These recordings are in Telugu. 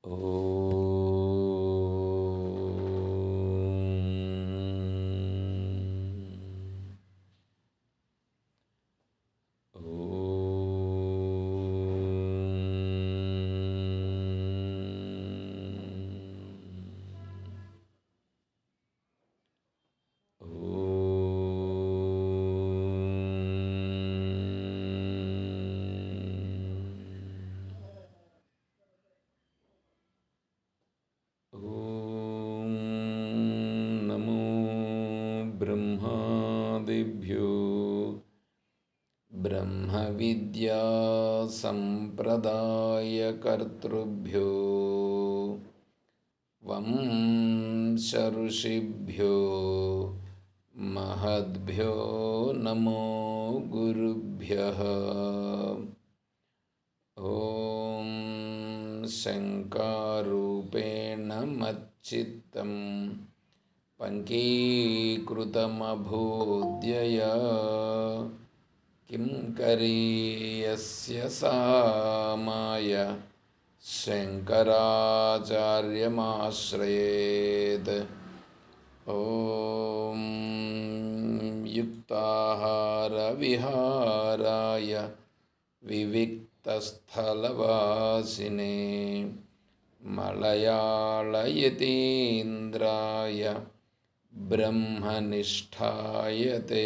ఓం నమో బ్రహ్మాదిభ్యో బ్రహ్మ విద్యా సంప్రదాయకర్తృభ్యో వంశఋషిభ్యో మహద్భ్యో నమో గురుభ్యః. ఓం శంకారూపేణ మచ్చిత్తం పంకీకృతమభూద్యయా కిం కరీయస్య సామాయ శంకరాచార్యమాశ్రయేత్. ఓం యుక్తాహార విహారాయ వివిక్తస్థలవాసినే మలయాళయతీంద్రాయ బ్రహ్మనిష్ఠాయ తే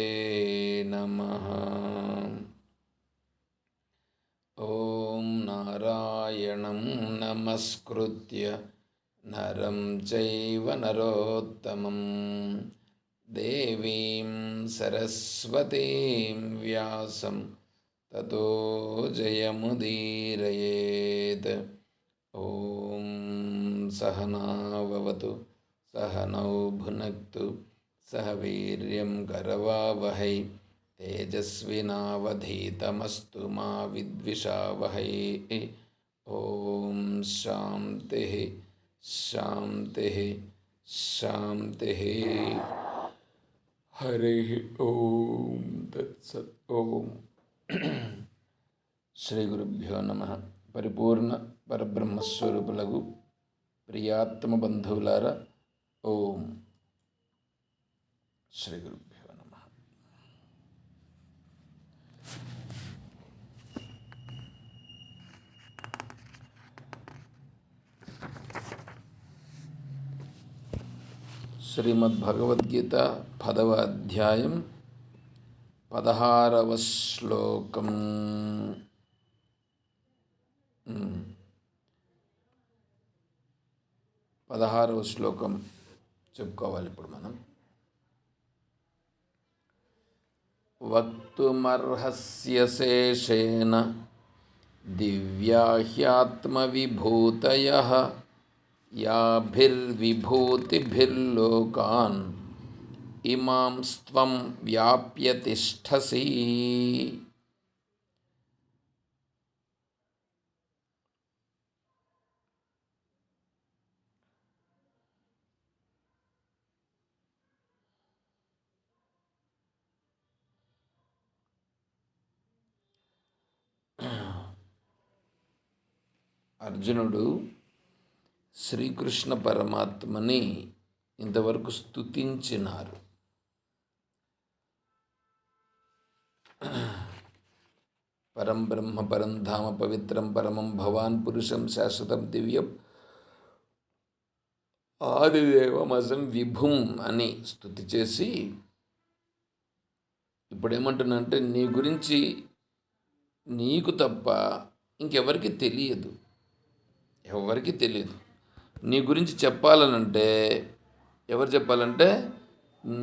నమః. ఓం నారాయణం నమస్కృత్య నరం చైవ నరోత్తమం దేవీం సరస్వతీం వ్యాసం తతో జయముదీరయేత్. ఓం సహనావవతు సహనౌ భునక్తు సహ వీర్యం కరవావహై తేజస్వినావధీతమస్తు మా విద్విషావహై. ఓం శాంతి శాంతి శాంతి. హరి ఓం తత్సత్. ఓం శ్రీ గురుభ్యో నమః. పరిపూర్ణ పరబ్రహ్మస్వరూపులకు ప్రియాత్మ బంధువులారా, ఓం శ్రీ గురుభ్యో నమః. శ్రీమద్భగవద్గీత 10వ అధ్యాయం 16వ శ్లోకం. 16వ శ్లోకం చెప్పుకోవాలి ఇప్పుడు మనం. వక్తుమర్హస్య శేషేణ దివ్యాహ్యాత్మవిభూతయః యాభిర్విభూతిభిర్లోకాన్ ఇమాంస్త్వం వ్యాప్య తిష్టసి. అర్జునుడు శ్రీకృష్ణ పరమాత్మని ఇంతవరకు స్తుతించినారు. పరం బ్రహ్మ పరం ధామ పవిత్రం పరమం భవాన్ పురుషం శాశ్వతం దివ్యం ఆదిదేవమసం విభుం అని స్తుతి చేసి ఇప్పుడేమంటున్నానంటే, నీ గురించి నీకు తప్ప ఇంకెవరికి తెలియదు, ఎవరికి తెలియదు. నీ గురించి చెప్పాలనంటే ఎవరు చెప్పాలంటే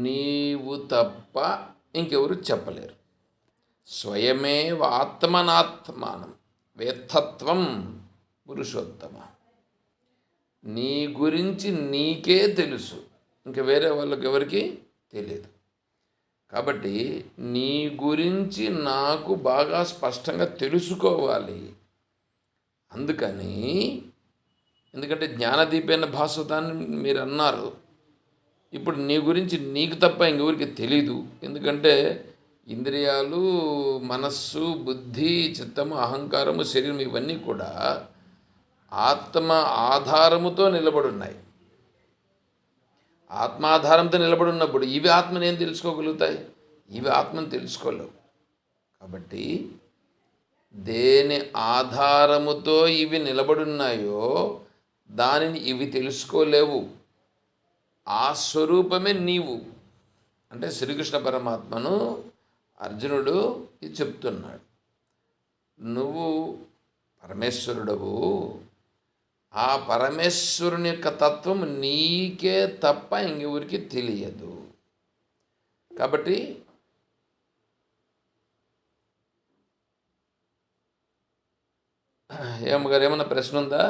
నీవు తప్ప ఇంకెవరు చెప్పలేరు. స్వయమేవ ఆత్మనాత్మానం వేత్తత్వం పురుషోత్తమ. నీ గురించి నీకే తెలుసు, ఇంక వేరే వాళ్ళకి ఎవరికి తెలియదు. కాబట్టి నీ గురించి నాకు బాగా స్పష్టంగా తెలుసుకోవాలి. అందుకని, ఎందుకంటే జ్ఞానదీపైన భాస్వతాన్ని మీరు అన్నారు. ఇప్పుడు నీ గురించి నీకు తప్ప ఇంకెవరికి తెలీదు. ఎందుకంటే ఇంద్రియాలు, మనస్సు, బుద్ధి, చిత్తము, అహంకారము, శరీరం ఇవన్నీ కూడా ఆత్మ ఆధారముతో నిలబడున్నాయి. ఆత్మాధారంతో నిలబడున్నప్పుడు ఇవి ఆత్మని ఏం తెలుసుకోగలుగుతాయి? ఇవి ఆత్మను తెలుసుకోలేవు. కాబట్టి దేని ఆధారముతో ఇవి నిలబడున్నాయో దానిని ఇవి తెలుసుకోలేవు. ఆ స్వరూపమే నీవు. అంటే శ్రీకృష్ణ పరమాత్మను అర్జునుడు ఇది చెప్తున్నాడు. నువ్వు పరమేశ్వరుడవు. ఆ పరమేశ్వరుని యొక్క తత్వం నీకే తప్ప ఇంకెవరికి తెలియదు. కాబట్టి ఏమగారు ఏమన్నా ప్రశ్న ఉందా?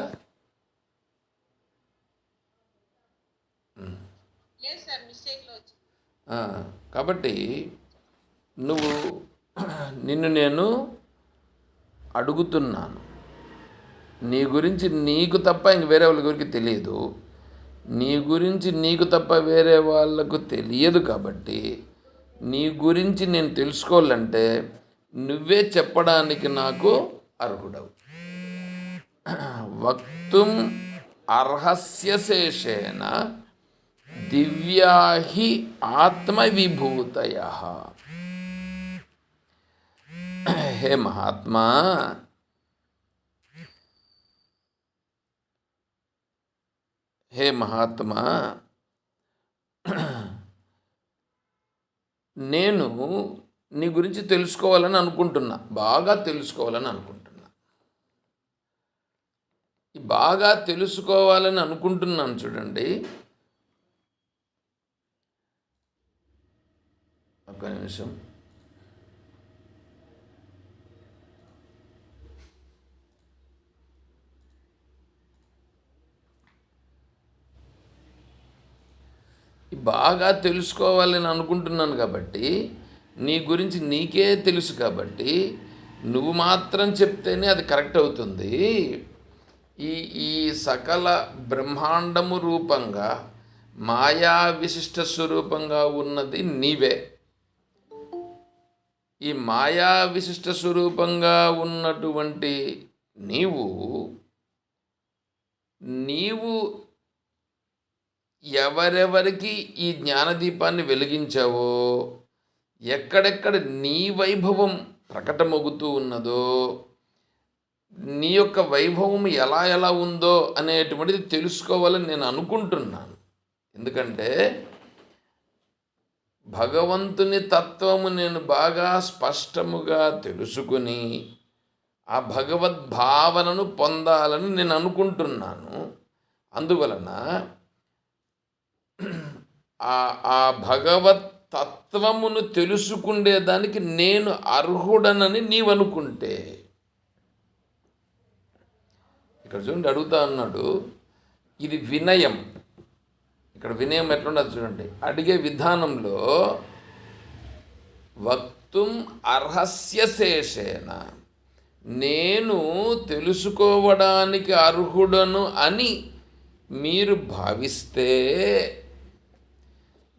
కాబట్టి నిన్ను నేను అడుగుతున్నాను. నీ గురించి నీకు తప్ప ఇంక వేరే వాళ్ళ గురికి తెలియదు. నీ గురించి నీకు తప్ప వేరే వాళ్ళకు తెలియదు. కాబట్టి నీ గురించి నేను తెలుసుకోవాలంటే నువ్వే చెప్పడానికి నాకు అర్హుడవు. వక్తుం అర్హస్య శేషేన దివ్యాహి ఆత్మవిభూతయః. హే మహాత్మా, హే మహాత్మా, నేను నీ గురించి తెలుసుకోవాలని అనుకుంటున్నా, బాగా తెలుసుకోవాలని అనుకుంటున్నా. ఈ బాగా తెలుసుకోవాలని అనుకుంటున్నాను చూడండి. ఒక్క నిమిషం. బాగా తెలుసుకోవాలని అనుకుంటున్నాను కాబట్టి నీ గురించి నీకే తెలుసు కాబట్టి నువ్వు మాత్రం చెప్తేనే అది కరెక్ట్ అవుతుంది. ఈ ఈ సకల బ్రహ్మాండము రూపంగా మాయా విశిష్ట స్వరూపంగా ఉన్నది నీవే. ఈ మాయా విశిష్ట స్వరూపంగా ఉన్నటువంటి నీవు ఎవరెవరికి ఈ జ్ఞానదీపాన్ని వెలిగించావో, ఎక్కడెక్కడ నీ వైభవం ప్రకటమవుతూ ఉన్నదో, నీ యొక్క వైభవం ఎలా ఎలా ఉందో అనేటువంటిది తెలుసుకోవాలని నేను అనుకుంటున్నాను. ఎందుకంటే భగవంతుని తత్వము నేను బాగా స్పష్టముగా తెలుసుకుని ఆ భగవద్భావనను పొందాలని నేను అనుకుంటున్నాను. అందువలన ఆ భగవత్ తత్వమును తెలుసుకుండేదానికి నేను అర్హుడనని నీవనుకుంటే, ఇక్కడ చూడండి అడుగుతా అన్నాడు, ఇది వినయం. ఇక్కడ వినయం ఎట్లుండదు చూడండి. అడిగే విధానంలో వక్తుం అర్హస్య శేషేన, నేను తెలుసుకోవడానికి అర్హుడను అని మీరు భావిస్తే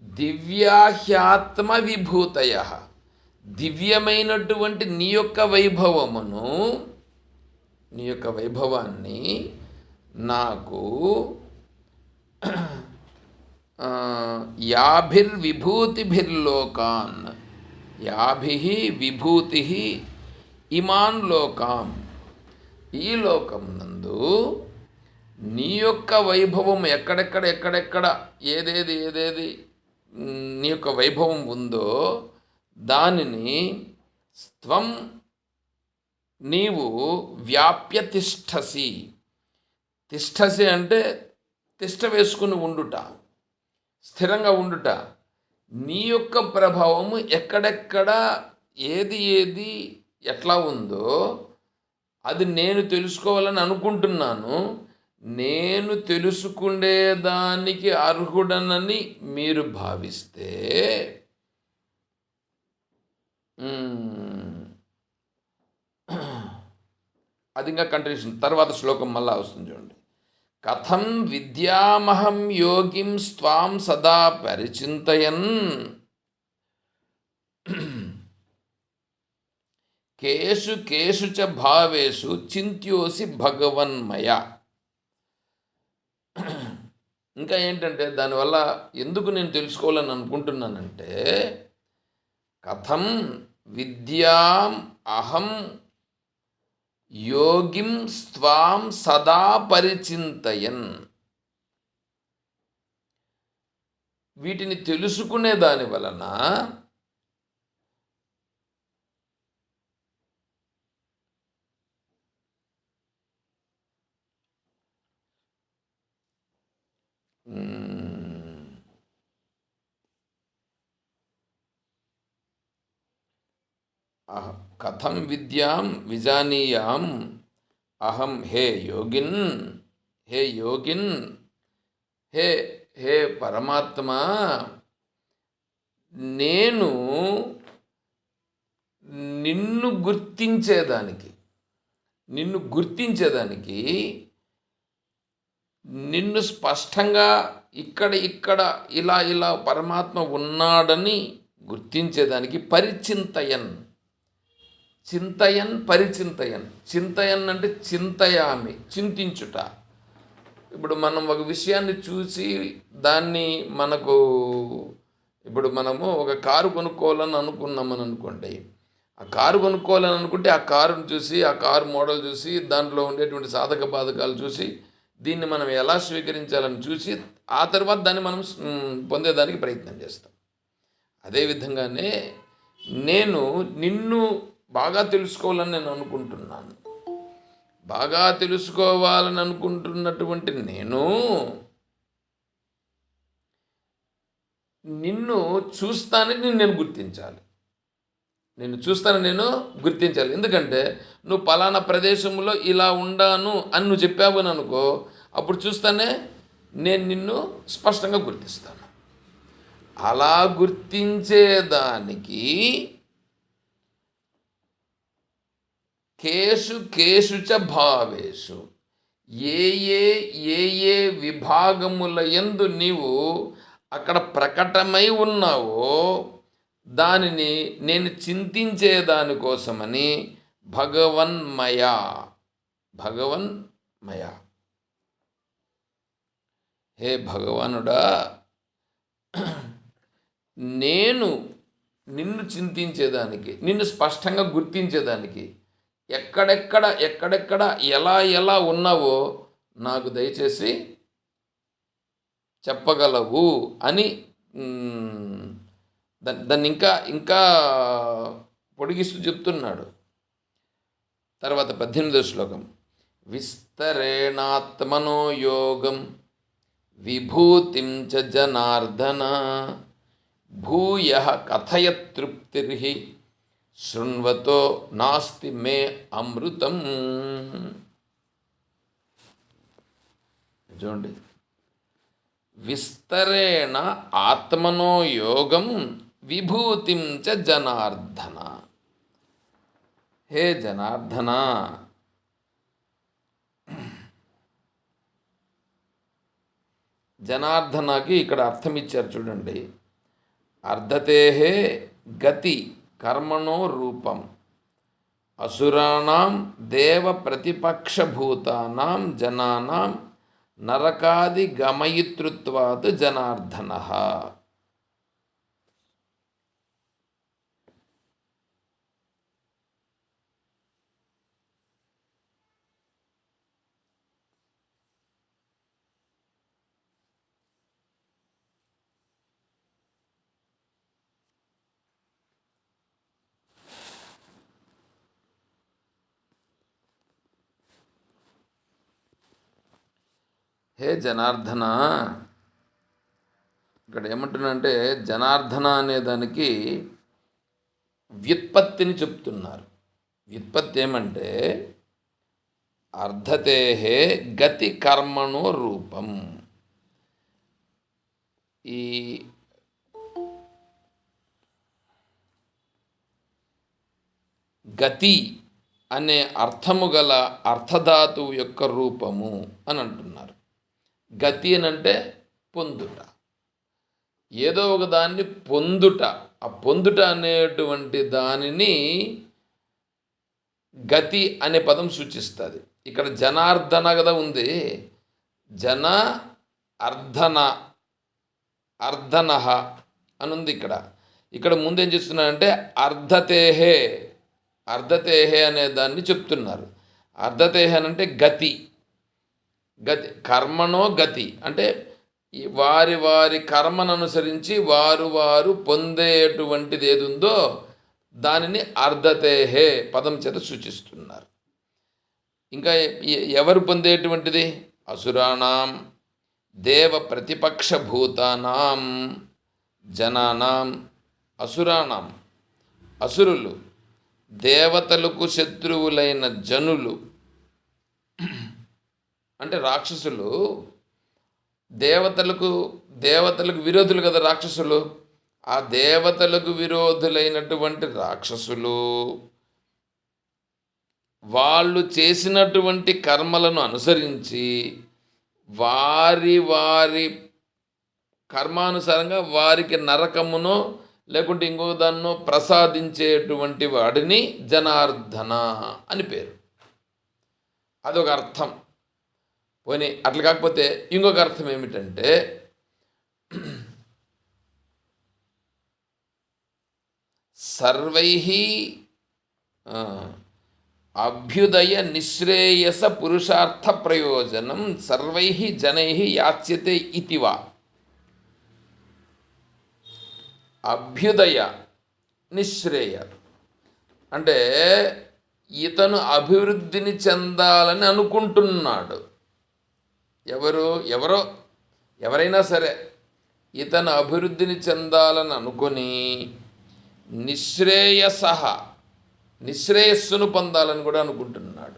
దివ్యాహ్యాత్మ విభూతయ, దివ్యమైనటువంటి నీ యొక్క వైభవమును, నీ యొక్క వైభవాన్ని నాకు యాభిర్విభూతిభిర్లోకాన్, యాభిః విభూతి ఇమాన్ లోకాం, ఈ లోకం నందు నీ యొక్క వైభవం ఎక్కడెక్కడ ఏదేది నీ యొక్క వైభవం ఉందో దానిని త్వం నీవు వ్యాప్య తిష్టసి. తిష్టసి అంటే తిష్ట వేసుకుని ఉండుట, స్థిరంగా ఉండుట. నీ యొక్క ప్రభావము ఎక్కడెక్కడ ఏది ఎట్లా ఉందో అది నేను తెలుసుకోవాలని అనుకుంటున్నాను. నేను తెలుసుకునేదానికి అర్హుడనని మీరు భావిస్తే అది ఇంకా కంటిన్యూషన్. తర్వాత శ్లోకం మళ్ళా వస్తుంది చూడండి. కథం విద్యామహం యోగిం స్వాం సదా పరిచింతయన్ కేషు చ భావేషు చింత్యోసి భగవన్మయ. ఇంకా ఏంటంటే దానివల్ల ఎందుకు నేను తెలుసుకోవాలని అనుకుంటున్నానంటే, కథం విద్యాం అహం యోగిం స్త్వాం సదా పరిచింతయన్. వీటిని తెలుసుకునే దాని వలన కథం విద్యాం విజానీయాం అహం హే యోగిన్, హే యోగిన్, హే హే పరమాత్మా, నేను నిన్ను గుర్తించేదానికి, నిన్ను గుర్తించేదానికి, నిన్ను స్పష్టంగా ఇక్కడ ఇలా ఇలా పరమాత్మ ఉన్నాడని గుర్తించేదానికి పరిచింతయన్. చింతయన్ పరిచింతయన్. చింతయన్ అంటే చింతయామి, చింతించుట. ఇప్పుడు మనం ఒక విషయాన్ని చూసి దాన్ని ఇప్పుడు మనము ఒక కారు కొనుక్కోవాలని అనుకున్నామని అనుకోండి. ఆ కారు కొనుక్కోవాలని అనుకుంటే ఆ కారును చూసి, ఆ కారు మోడల్ చూసి, దాంట్లో ఉండేటువంటి సాధక బాధకాలు చూసి, దీన్ని మనం ఎలా స్వీకరించాలని చూసి, ఆ తర్వాత దాన్ని మనం పొందేదానికి ప్రయత్నం చేస్తాం. అదేవిధంగానే నేను నిన్ను బాగా తెలుసుకోవాలని నేను అనుకుంటున్నాను. బాగా తెలుసుకోవాలని అనుకుంటున్నటువంటి నిన్ను చూస్తానని నేను గుర్తించాలి. నేను గుర్తించాలి. ఎందుకంటే నువ్వు పలానా ప్రదేశంలో ఇలా ఉండాను అని నువ్వు చెప్పావు అని అనుకో, అప్పుడు చూస్తానే నేను నిన్ను స్పష్టంగా గుర్తిస్తాను. అలా గుర్తించేదానికి కేషు కేషు చ భావేషు, ఏ ఏ ఏ ఏ విభాగముల యందు నీవు అక్కడ ప్రకటమై ఉన్నావో దానిని నేను చింతించేదానికోసమని భగవన్మయా, భగవన్మయా, హే భగవానుడా, నేను నిన్ను చింతించేదానికి, నిన్ను స్పష్టంగా గుర్తించేదానికి ఎక్కడెక్కడ ఎలా ఎలా ఉన్నావో నాకు దయచేసి చెప్పగలవు అని దాన్ని ఇంకా ఇంకా పొడిగిస్తూ చెప్తున్నాడు. తర్వాత 18వ శ్లోకం. విస్తరేణాత్మనో యోగం విభూతిం చ జనార్దన భూయః కథయ తృప్తిర్హి శృణ్వతో నాస్తి మే అమృతం. చూడండి, విస్తరేణ ఆత్మనో యోగం విభూతిం చ జనార్దన. హే జనార్దన, జనార్దనకి ఇక్కడ అర్థం ఇచ్చారు చూడండి. అర్ధతేహే గతి కర్మణో రూపం అసురాణం దేవ ప్రతిపక్షభూతానాం జనానాం నరకాది గమయితృత్వాత్ జనార్దనః. హే జనార్దన, ఇక్కడ ఏమంటున్నారంటే జనార్దన అనే దానికి వ్యుత్పత్తిని చెప్తున్నారు. వ్యుత్పత్తి ఏమంటే అర్ధతేహే గతి కర్మణో రూపం. ఈ గతి అనే అర్థము గల అర్థధాతువు యొక్క రూపము అని అంటున్నారు. గతి అని అంటే పొందుట, ఏదో ఒక దాన్ని పొందుట. ఆ పొందుట అనేటువంటి దానిని గతి అనే పదం సూచిస్తుంది. ఇక్కడ జనార్దన కదా ఉంది. జన అర్ధన అర్ధనః అని ఉంది ఇక్కడ. ఇక్కడ ముందేం చేస్తున్నారంటే అర్ధతేహే, అర్ధతేహే అనే దాన్ని చెప్తున్నారు. అర్ధతేహే అంటే గతి, గతి కర్మణో గతి అంటే వారి వారి కర్మను అనుసరించి వారు వారు పొందేటువంటిది ఏది ఉందో దానిని అర్ధతేహే పదం చేత సూచిస్తున్నారు. ఇంకా ఎవరు పొందేటువంటిది? అసురాణం దేవ ప్రతిపక్ష భూతానాం జనానాం. అసురాణం అసురులు, దేవతలకు శత్రువులైన జనులు అంటే రాక్షసులు. దేవతలకు విరోధులు కదా రాక్షసులు. ఆ దేవతలకు విరోధులైనటువంటి రాక్షసులు వాళ్ళు చేసినటువంటి కర్మలను అనుసరించి వారి వారి కర్మానుసారంగా వారికి నరకమునో లేకుంటే ఇంకో దాన్నో ప్రసాదించేటువంటి వాడిని జనార్దన అని పేరు. అదొక అర్థం. పోనీ అట్లా కాకపోతే ఇంకొక అర్థం ఏమిటంటే సర్వై అభ్యుదయ నిశ్రేయస పురుషార్థ ప్రయోజనం సర్వై జనై యాచ్యతే ఇతివా. అభ్యుదయ నిశ్రేయ అంటే ఇతను అభివృద్ధిని చెందాలని అనుకుంటున్నాడు. ఎవరైనా సరే ఇతను అభివృద్ధిని చెందాలని అనుకొని నిశ్రేయస్సును పొందాలని కూడా అనుకుంటున్నాడు.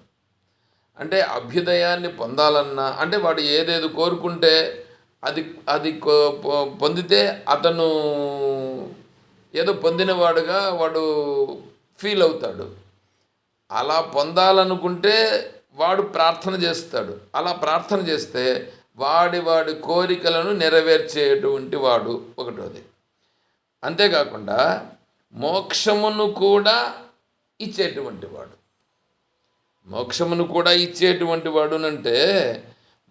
అంటే అభ్యుదయాన్ని పొందాలన్నా అంటే వాడు ఏదేది కోరుకుంటే అది అది పొందితే అతను ఏదో పొందినవాడుగా వాడు ఫీల్ అవుతాడు. అలా పొందాలనుకుంటే వాడు ప్రార్థన చేస్తాడు. అలా ప్రార్థన చేస్తే వాడి కోరికలను నెరవేర్చేటువంటి వాడు ఒకటోది. అంతేకాకుండా మోక్షమును కూడా ఇచ్చేటువంటి వాడు. మోక్షమును కూడా ఇచ్చేటువంటి వాడు అంటే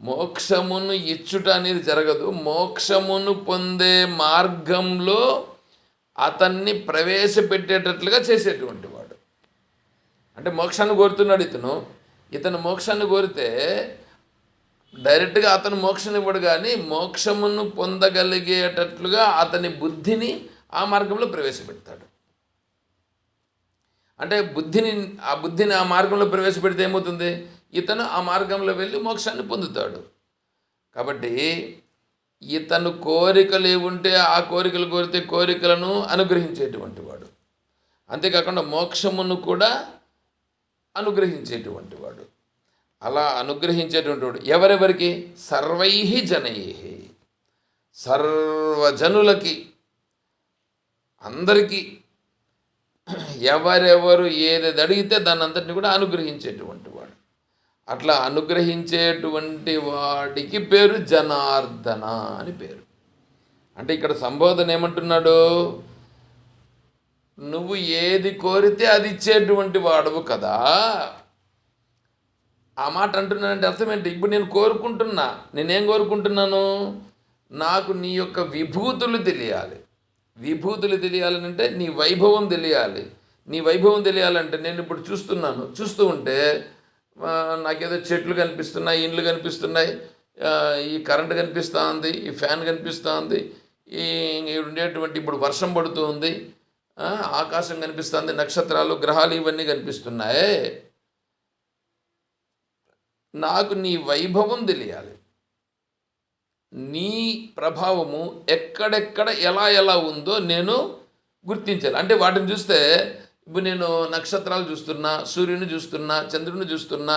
మోక్షమును ఇచ్చుట అనేది జరగదు. మోక్షమును పొందే మార్గంలో అతన్ని ప్రవేశపెట్టేటట్లుగా చేసేటువంటి వాడు. అంటే మోక్షాన్ని కోరుతున్నాడు ఇతను మోక్షాన్ని కోరితే డైరెక్ట్గా అతను మోక్షాన్ని ఇవ్వడు, కానీ మోక్షమును పొందగలిగేటట్లుగా అతని బుద్ధిని ఆ మార్గంలో ప్రవేశపెడతాడు. అంటే ఆ బుద్ధిని ఆ మార్గంలో ప్రవేశపెడితే ఏమవుతుంది? ఇతను ఆ మార్గంలో వెళ్ళి మోక్షాన్ని పొందుతాడు. కాబట్టి ఇతను కోరికలు ఏముంటే ఆ కోరికలు కోరితే కోరికలను అనుగ్రహించేటువంటి వాడు. అంతేకాకుండా మోక్షమును కూడా అనుగ్రహించేటువంటి వాడు. అలా అనుగ్రహించేటువంటి వాడు ఎవరెవరికి? సర్వై జనై, సర్వజనులకి, అందరికీ ఎవరెవరు ఏది అడిగితే దాన్ని అంతటిని కూడా అనుగ్రహించేటువంటి వాడు. అట్లా అనుగ్రహించేటువంటి వాడికి పేరు జనార్దన అని పేరు. అంటే ఇక్కడ సంబోధన ఏమంటున్నాడు? నువ్వు ఏది కోరితే అది ఇచ్చేటువంటి వాడువు కదా. ఆ మాట అంటున్నానంటే అర్థం ఏంటి? ఇప్పుడు నేనేం కోరుకుంటున్నాను? నాకు నీ యొక్క విభూతులు తెలియాలి. విభూతులు తెలియాలనంటే నీ వైభవం తెలియాలి. నీ వైభవం తెలియాలంటే నేను ఇప్పుడు చూస్తూ ఉంటే నాకేదో చెట్లు కనిపిస్తున్నాయి, ఇండ్లు కనిపిస్తున్నాయి, ఈ కరెంటు కనిపిస్తూ ఉంది, ఈ ఫ్యాన్ కనిపిస్తూ ఉంది, ఉండేటువంటి ఇప్పుడు వర్షం పడుతూ ఉంది, ఆకాశం కనిపిస్తుంది, నక్షత్రాలు గ్రహాలు ఇవన్నీ కనిపిస్తున్నాయి. నాకు నీ వైభవం తెలియాలి, నీ ప్రభావము ఎక్కడెక్కడ ఎలా ఉందో నేను గుర్తించాలి. అంటే వాటిని చూస్తే ఇప్పుడు నేను నక్షత్రాలు చూస్తున్నా, సూర్యుని చూస్తున్నా, చంద్రుని చూస్తున్నా,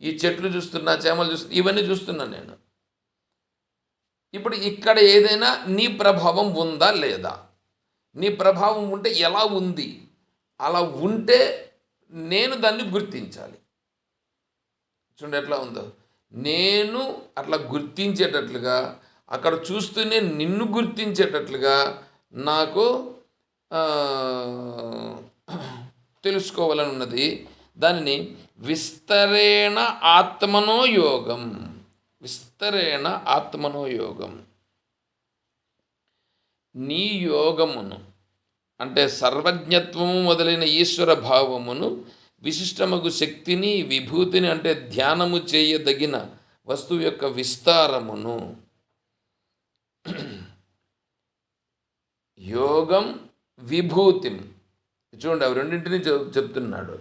ఈ చెట్లు చూస్తున్నా, చేమలు చూస్తున్నా, ఇవన్నీ చూస్తున్నా నేను. ఇప్పుడు ఇక్కడ ఏదైనా నీ ప్రభావం ఉందా లేదా? నీ ప్రభావం ఉంటే ఎలా ఉంది? అలా ఉంటే నేను దాన్ని గుర్తించాలి. చూడండి ఎట్లా ఉందో. నేను అట్లా గుర్తించేటట్లుగా, అక్కడ చూస్తూనే నిన్ను గుర్తించేటట్లుగా నాకు తెలుసుకోవాలని ఉన్నది. దానిని విస్తరేణ ఆత్మనో యోగం. విస్తరేణ ఆత్మనో యోగం. నీ యోగమును అంటే సర్వజ్ఞత్వము మొదలైన ఈశ్వర భావమును, విశిష్టమగు శక్తిని, విభూతిని అంటే ధ్యానము చేయదగిన వస్తువు యొక్క విస్తారమును. యోగం, విభూతిం, చూడండి అవి రెండింటినీ చెప్తున్నాడు.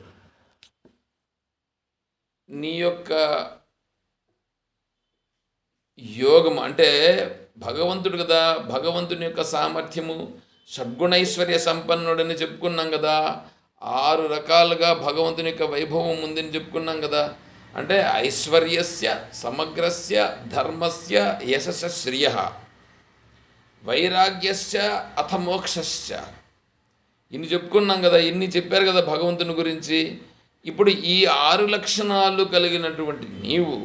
నీ యొక్క యోగం అంటే భగవంతుడు కదా, భగవంతుని యొక్క సామర్థ్యము, షడ్గుణైశ్వర్య సంపన్నుడని చెప్పుకున్నాం కదా, 6 రకాలుగా భగవంతుని యొక్క వైభవం ఉందని చెప్పుకున్నాం కదా. అంటే ఐశ్వర్యస్య, సమగ్రస్య, ధర్మస్య, యశస్య, శ్రియ, వైరాగ్యస్య, అథ మోక్షస్య. ఇన్ని చెప్పుకున్నాం కదా, ఇన్ని చెప్పారు కదా భగవంతుని గురించి. ఇప్పుడు ఈ 6 లక్షణాలు కలిగినటువంటి నీవు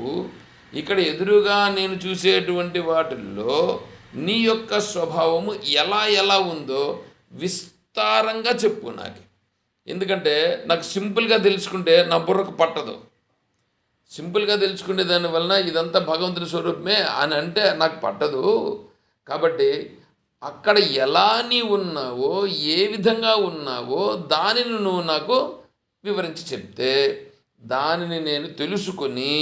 ఇక్కడ ఎదురుగా నేను చూసేటువంటి వాటిల్లో నీ యొక్క స్వభావము ఎలా ఎలా ఉందో విస్తారంగా చెప్పు నాకు. ఎందుకంటే నాకు సింపుల్గా తెలుసుకుంటే నా బుర్రకు పట్టదు. సింపుల్గా తెలుసుకునే దానివలన ఇదంతా భగవంతుని స్వరూపమే అని అంటే నాకు పట్టదు. కాబట్టి అక్కడ ఎలా నీ ఉన్నావో, ఏ విధంగా ఉన్నావో దానిని నువ్వు నాకు వివరించి చెప్తే దానిని నేను తెలుసుకొని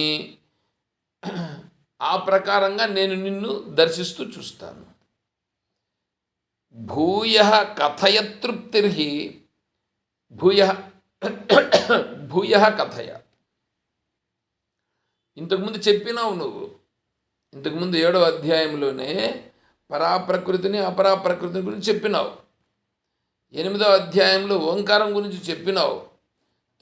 ఆ ప్రకారంగా నేను నిన్ను దర్శిస్తూ చూస్తాను. భూయ కథయ తృప్తిర్హి, భూయ భూయ కథయ. ఇంతకుముందు చెప్పినావు నువ్వు, ఇంతకుముందు 7వ అధ్యాయంలోనే పరాప్రకృతిని, అపరాప్రకృతిని గురించి చెప్పినావు. 8వ అధ్యాయంలో ఓంకారం గురించి చెప్పినావు.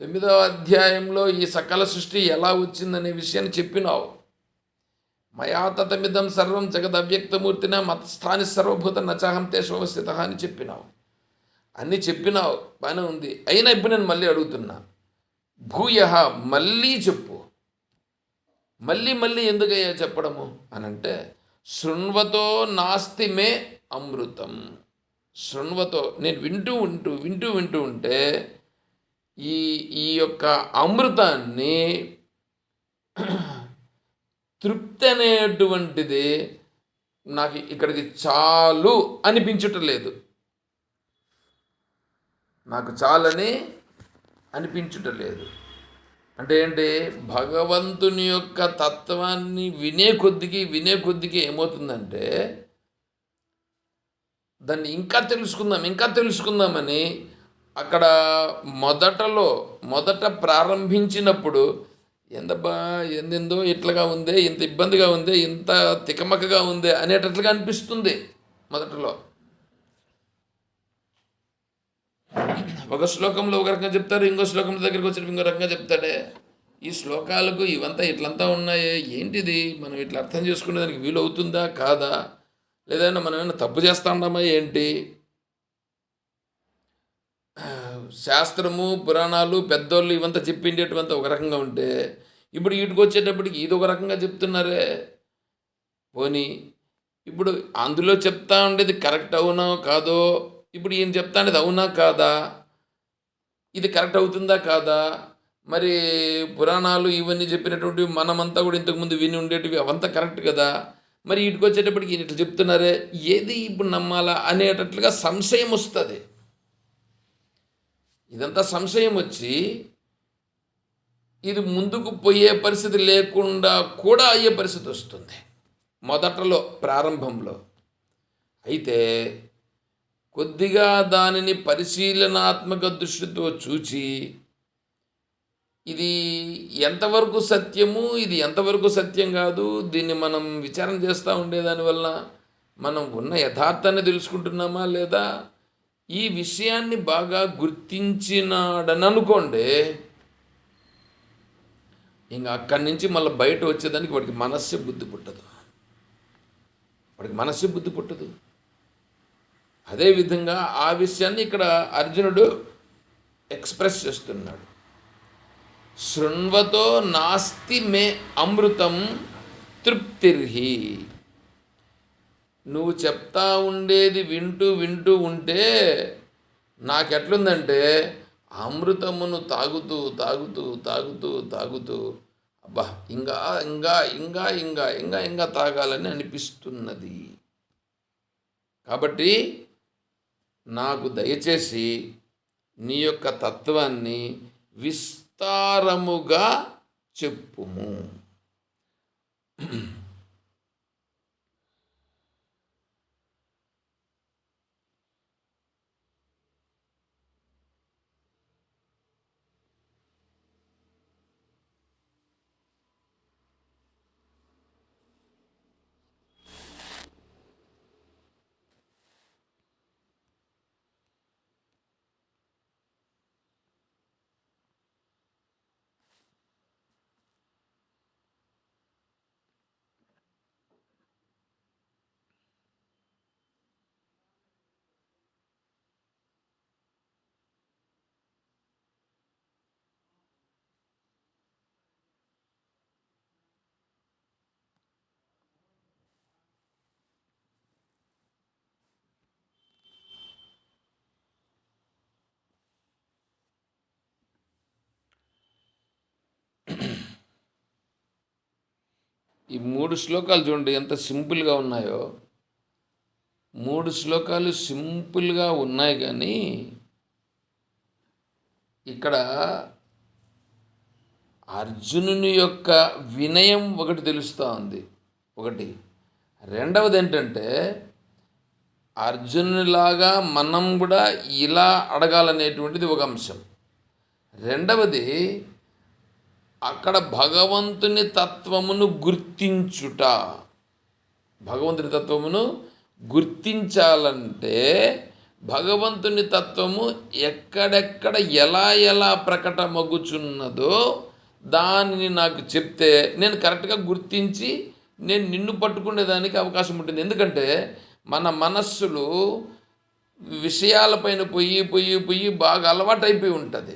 9వ అధ్యాయంలో ఈ సకల సృష్టి ఎలా వచ్చిందనే విషయాన్ని చెప్పినావు. మయా తతమిదం సర్వం జగదవ్యక్తమూర్తిన మతస్థాని సర్వభూత నచాహం తేషోవస్థిత అని చెప్పినావు. అన్నీ చెప్పినావు, బాగానే ఉంది. అయినా ఇప్పుడు నేను మళ్ళీ అడుగుతున్నా, భూయ మళ్ళీ చెప్పు. మళ్ళీ మళ్ళీ ఎందుకయ్యా చెప్పడము అని అంటే, శృణ్వతో నాస్తి మే అమృతం. శృణ్వతో నేను వింటూ ఉంటే ఈ ఈ యొక్క అమృతాన్ని, తృప్తి అనేటువంటిది నాకు ఇక్కడికి చాలు అనిపించటలేదు. నాకు చాలని అనిపించటలేదు. అంటే ఏంటి, భగవంతుని యొక్క తత్వాన్ని వినే కొద్దికి ఏమవుతుందంటే దాన్ని ఇంకా తెలుసుకుందామని అక్కడ మొదట ప్రారంభించినప్పుడు ఎందెందో ఇట్లాగా ఉందే, ఇంత ఇబ్బందిగా ఉందే, ఇంత తికమకగా ఉందే అనేటట్లుగా అనిపిస్తుంది మొదటలో. ఒక శ్లోకంలో ఒక రకంగా చెప్తారు, ఇంకో శ్లోకం దగ్గరికి వచ్చి ఇంకో రకంగా చెప్తాడే. ఈ శ్లోకాలకు ఇవంతా ఇట్లంతా ఉన్నాయే, ఏంటిది, మనం ఇట్లా అర్థం చేసుకునే దానికి వీలు అవుతుందా కాదా, లేదైనా మనం ఏమైనా తప్పు చేస్తా ఉన్నామా ఏంటి? శాస్త్రము, పురాణాలు, పెద్దోళ్ళు ఇవంతా చెప్పిండేటువంతా ఒక రకంగా ఉంటే ఇప్పుడు వీటికి వచ్చేటప్పటికి ఇది ఒక రకంగా చెప్తున్నారే. పోనీ ఇప్పుడు అందులో చెప్తా ఉండేది కరెక్ట్ అవునా కాదో, ఇప్పుడు ఈయన చెప్తా ఉండేది అవునా కాదా, ఇది కరెక్ట్ అవుతుందా కాదా? మరి పురాణాలు ఇవన్నీ చెప్పినటువంటివి మనమంతా కూడా ఇంతకుముందు విని ఉండేటివి అవంతా కరెక్ట్ కదా, మరి వీటికి వచ్చేటప్పటికి ఈయన ఇట్లా చెప్తున్నారే, ఏది ఇప్పుడు నమ్మాలా అనేటట్లుగా సంశయం వస్తుంది. ఇదంతా సంశయం వచ్చి ఇది ముందుకు పోయే పరిస్థితి లేకుండా కూడా అయ్యే పరిస్థితి వస్తుంది మొదటలో, ప్రారంభంలో. అయితే కొద్దిగా దానిని పరిశీలనాత్మక దృష్టితో చూచి ఇది ఎంతవరకు సత్యము, ఇది ఎంతవరకు సత్యం కాదు, దీన్ని మనం విచారణ చేస్తూ ఉండేదానివల్ల మనం ఉన్న యథార్థాన్ని తెలుసుకుంటున్నామా లేదా, ఈ విషయాన్ని బాగా గుర్తించినాడని అనుకోండి, ఇంకా అక్కడి నుంచి మళ్ళీ బయట వచ్చేదానికి వాడికి మనస్సు బుద్ధి పుట్టదు. అదేవిధంగా ఆ విషయాన్ని ఇక్కడ అర్జునుడు ఎక్స్ప్రెస్ చేస్తున్నాడు. శృణ్వతో నాస్తి మే అమృతం తృప్తిర్హి. నువ్వు చెప్తా ఉండేది వింటూ ఉంటే నాకెట్లుందంటే అమృతమును తాగుతూ అబ్బా, ఇంకా ఇంకా ఇంకా ఇంకా ఇంకా ఇంకా తాగాలని అనిపిస్తున్నది. కాబట్టి నాకు దయచేసి నీ యొక్క తత్వాన్ని విస్తారముగా చెప్పుము. ఈ 3 శ్లోకాలు చూడండి ఎంత సింపుల్గా ఉన్నాయో. 3 శ్లోకాలు సింపుల్గా ఉన్నాయి, కానీ ఇక్కడ అర్జునుని యొక్క వినయం ఒకటి తెలుస్తూ ఉంది. ఒకటి. రెండవది ఏంటంటే, అర్జునులాగా మనం కూడా ఇలా అడగాలనేటువంటిది ఒక అంశం. రెండవది, అక్కడ భగవంతుని తత్వమును గుర్తించుట. భగవంతుని తత్వమును గుర్తించాలంటే భగవంతుని తత్వము ఎక్కడెక్కడ ఎలా ఎలా ప్రకటమగుచున్నదో దానిని నాకు చెప్తే నేను కరెక్ట్గా గుర్తించి నేను నిన్ను పట్టుకునేదానికి అవకాశం ఉంటుంది. ఎందుకంటే మన మనస్సులు విషయాలపైన పొయ్యి పొయ్యి పొయ్యి బాగా అలవాటైపోయి ఉంటుంది.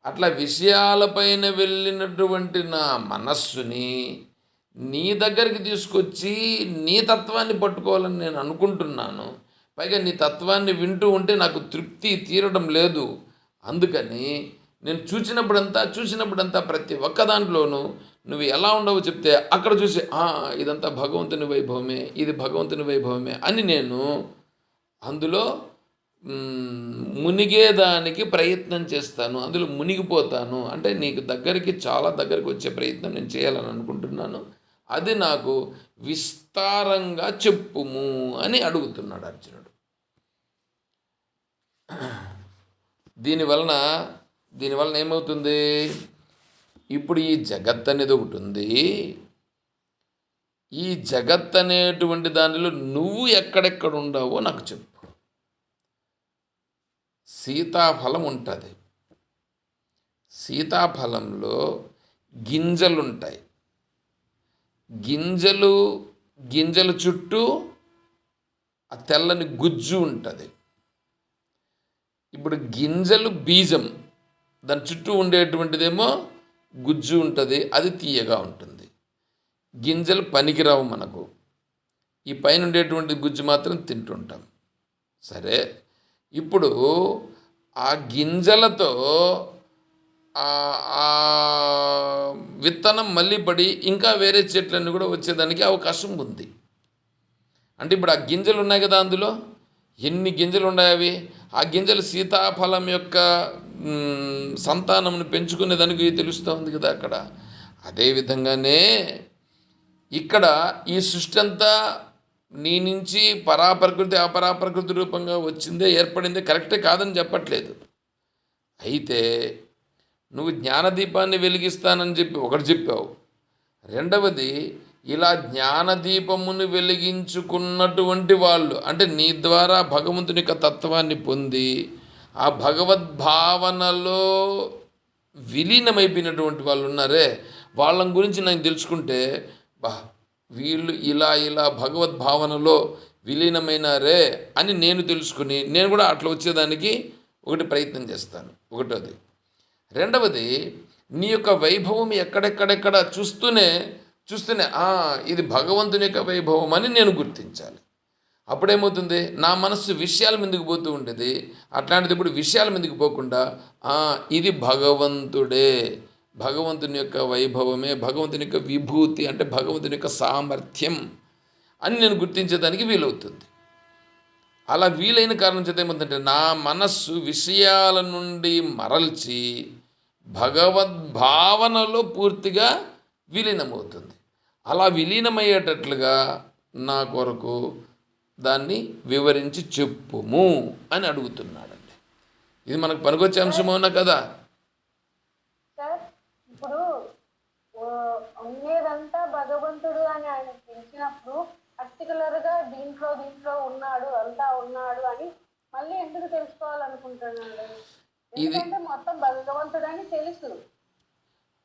అట్లా విషయాలపైన వెళ్ళినటువంటి నా మనస్సుని నీ దగ్గరికి తీసుకొచ్చి నీ తత్వాన్ని పట్టుకోవాలని నేను అనుకుంటున్నాను. పైగా నీ తత్వాన్ని వింటూ ఉంటే నాకు తృప్తి తీరడం లేదు. అందుకని నేను చూసినప్పుడంతా ప్రతి ఒక్క దాంట్లోనూ నువ్వు ఎలా ఉండవో చెప్తే అక్కడ చూసి ఇదంతా భగవంతుని వైభవమే, ఇది భగవంతుని వైభవమే అని నేను అందులో మునిగేదానికి ప్రయత్నం చేస్తాను. అందులో మునిగిపోతాను. అంటే నీకు చాలా దగ్గరికి వచ్చే ప్రయత్నం నేను చేయాలని అనుకుంటున్నాను. అది నాకు విస్తారంగా చెప్పుము అని అడుగుతున్నాడు అర్జునుడు. దీనివలన ఏమవుతుంది? ఇప్పుడు ఈ జగత్ అనేది ఒకటి ఉంది. ఈ జగత్ అనేటువంటి దానిలో నువ్వు ఎక్కడెక్కడ ఉండవో నాకు చెప్పు. సీతాఫలం ఉంటుంది. సీతాఫలంలో గింజలుంటాయి. గింజల చుట్టూ ఆ తెల్లని గుజ్జు ఉంటుంది. ఇప్పుడు గింజలు బీజం, దాని చుట్టూ ఉండేటువంటిదేమో గుజ్జు ఉంటుంది, అది తీయగా ఉంటుంది. గింజలు పనికిరావు మనకు. ఈ పైన ఉండేటువంటి గుజ్జు మాత్రం తింటుంటాం. సరే, ఇప్పుడు ఆ గింజలతో ఆ విత్తనం మళ్ళీ పడి ఇంకా వేరే చెట్లన్నీ కూడా వచ్చేదానికి అవకాశం ఉంది. అంటే ఇప్పుడు ఆ గింజలు ఉన్నాయి కదా, అందులో ఎన్ని గింజలు ఉన్నాయి అవి. ఆ గింజలు సీతాఫలం యొక్క సంతానంను పెంచుకునేదానికి తెలుస్తూ ఉంది కదా అక్కడ. అదేవిధంగానే ఇక్కడ ఈ సృష్టి అంతా నీ నుంచి పరాప్రకృతి అపరాప్రకృతి రూపంగా వచ్చిందే, ఏర్పడిందే, కరెక్టే కాదని చెప్పట్లేదు. అయితే నువ్వు జ్ఞానదీపాన్ని వెలిగిస్తానని చెప్పి ఒకటి చెప్పావు. రెండవది, ఇలా జ్ఞానదీపమును వెలిగించుకున్నటువంటి వాళ్ళు, అంటే నీ ద్వారా భగవంతుని యొక్క తత్వాన్ని పొంది ఆ భగవద్భావనలో విలీనమైపోయినటువంటి వాళ్ళు ఉన్నారే, వాళ్ళని గురించి నేను తెలుసుకుంటే వీళ్ళు ఇలా భగవద్భావనలో విలీనమైనారే అని నేను తెలుసుకుని నేను కూడా అట్లా వచ్చేదానికి ఒకటి ప్రయత్నం చేస్తాను. ఒకటోది. రెండవది, నీ యొక్క వైభవం ఎక్కడెక్కడెక్కడ చూస్తూనే ఇది భగవంతుని యొక్క వైభవం అని నేను గుర్తించాలి. అప్పుడేమవుతుంది, నా మనస్సు విషయాల మీదకి పోతూ ఉండేది. అట్లాంటిది ఇప్పుడు విషయాల మీదకి పోకుండా ఇది భగవంతుడే భగవంతుని యొక్క వైభవమే, భగవంతుని యొక్క విభూతి అంటే భగవంతుని యొక్క సామర్థ్యం అని నేను గుర్తించేదానికి వీలవుతుంది. అలా వీలైన కారణం చేత ఏమవుతుందంటే నా మనస్సు విషయాల నుండి మరల్చి భగవద్భావనలో పూర్తిగా విలీనమవుతుంది. అలా విలీనమయ్యేటట్లుగా నా కొరకు దాన్ని వివరించి చెప్పుము అని అడుగుతున్నాడండి. ఇది మనకు పనికొచ్చే అంశమవునా కదా. సార్ ఇప్పుడు ఉండేదంతా భగవంతుడు అని ఆయన పిలిచినప్పుడు పర్టికులర్ గా దీంట్లో దీంట్లో ఉన్నాడు అంతా ఉన్నాడు అని మళ్ళీ ఎందుకు తెలుసుకోవాలనుకుంటున్నాడు? ఇది ఎందుకంటే మొత్తం భగవంతుడు అని తెలుసు,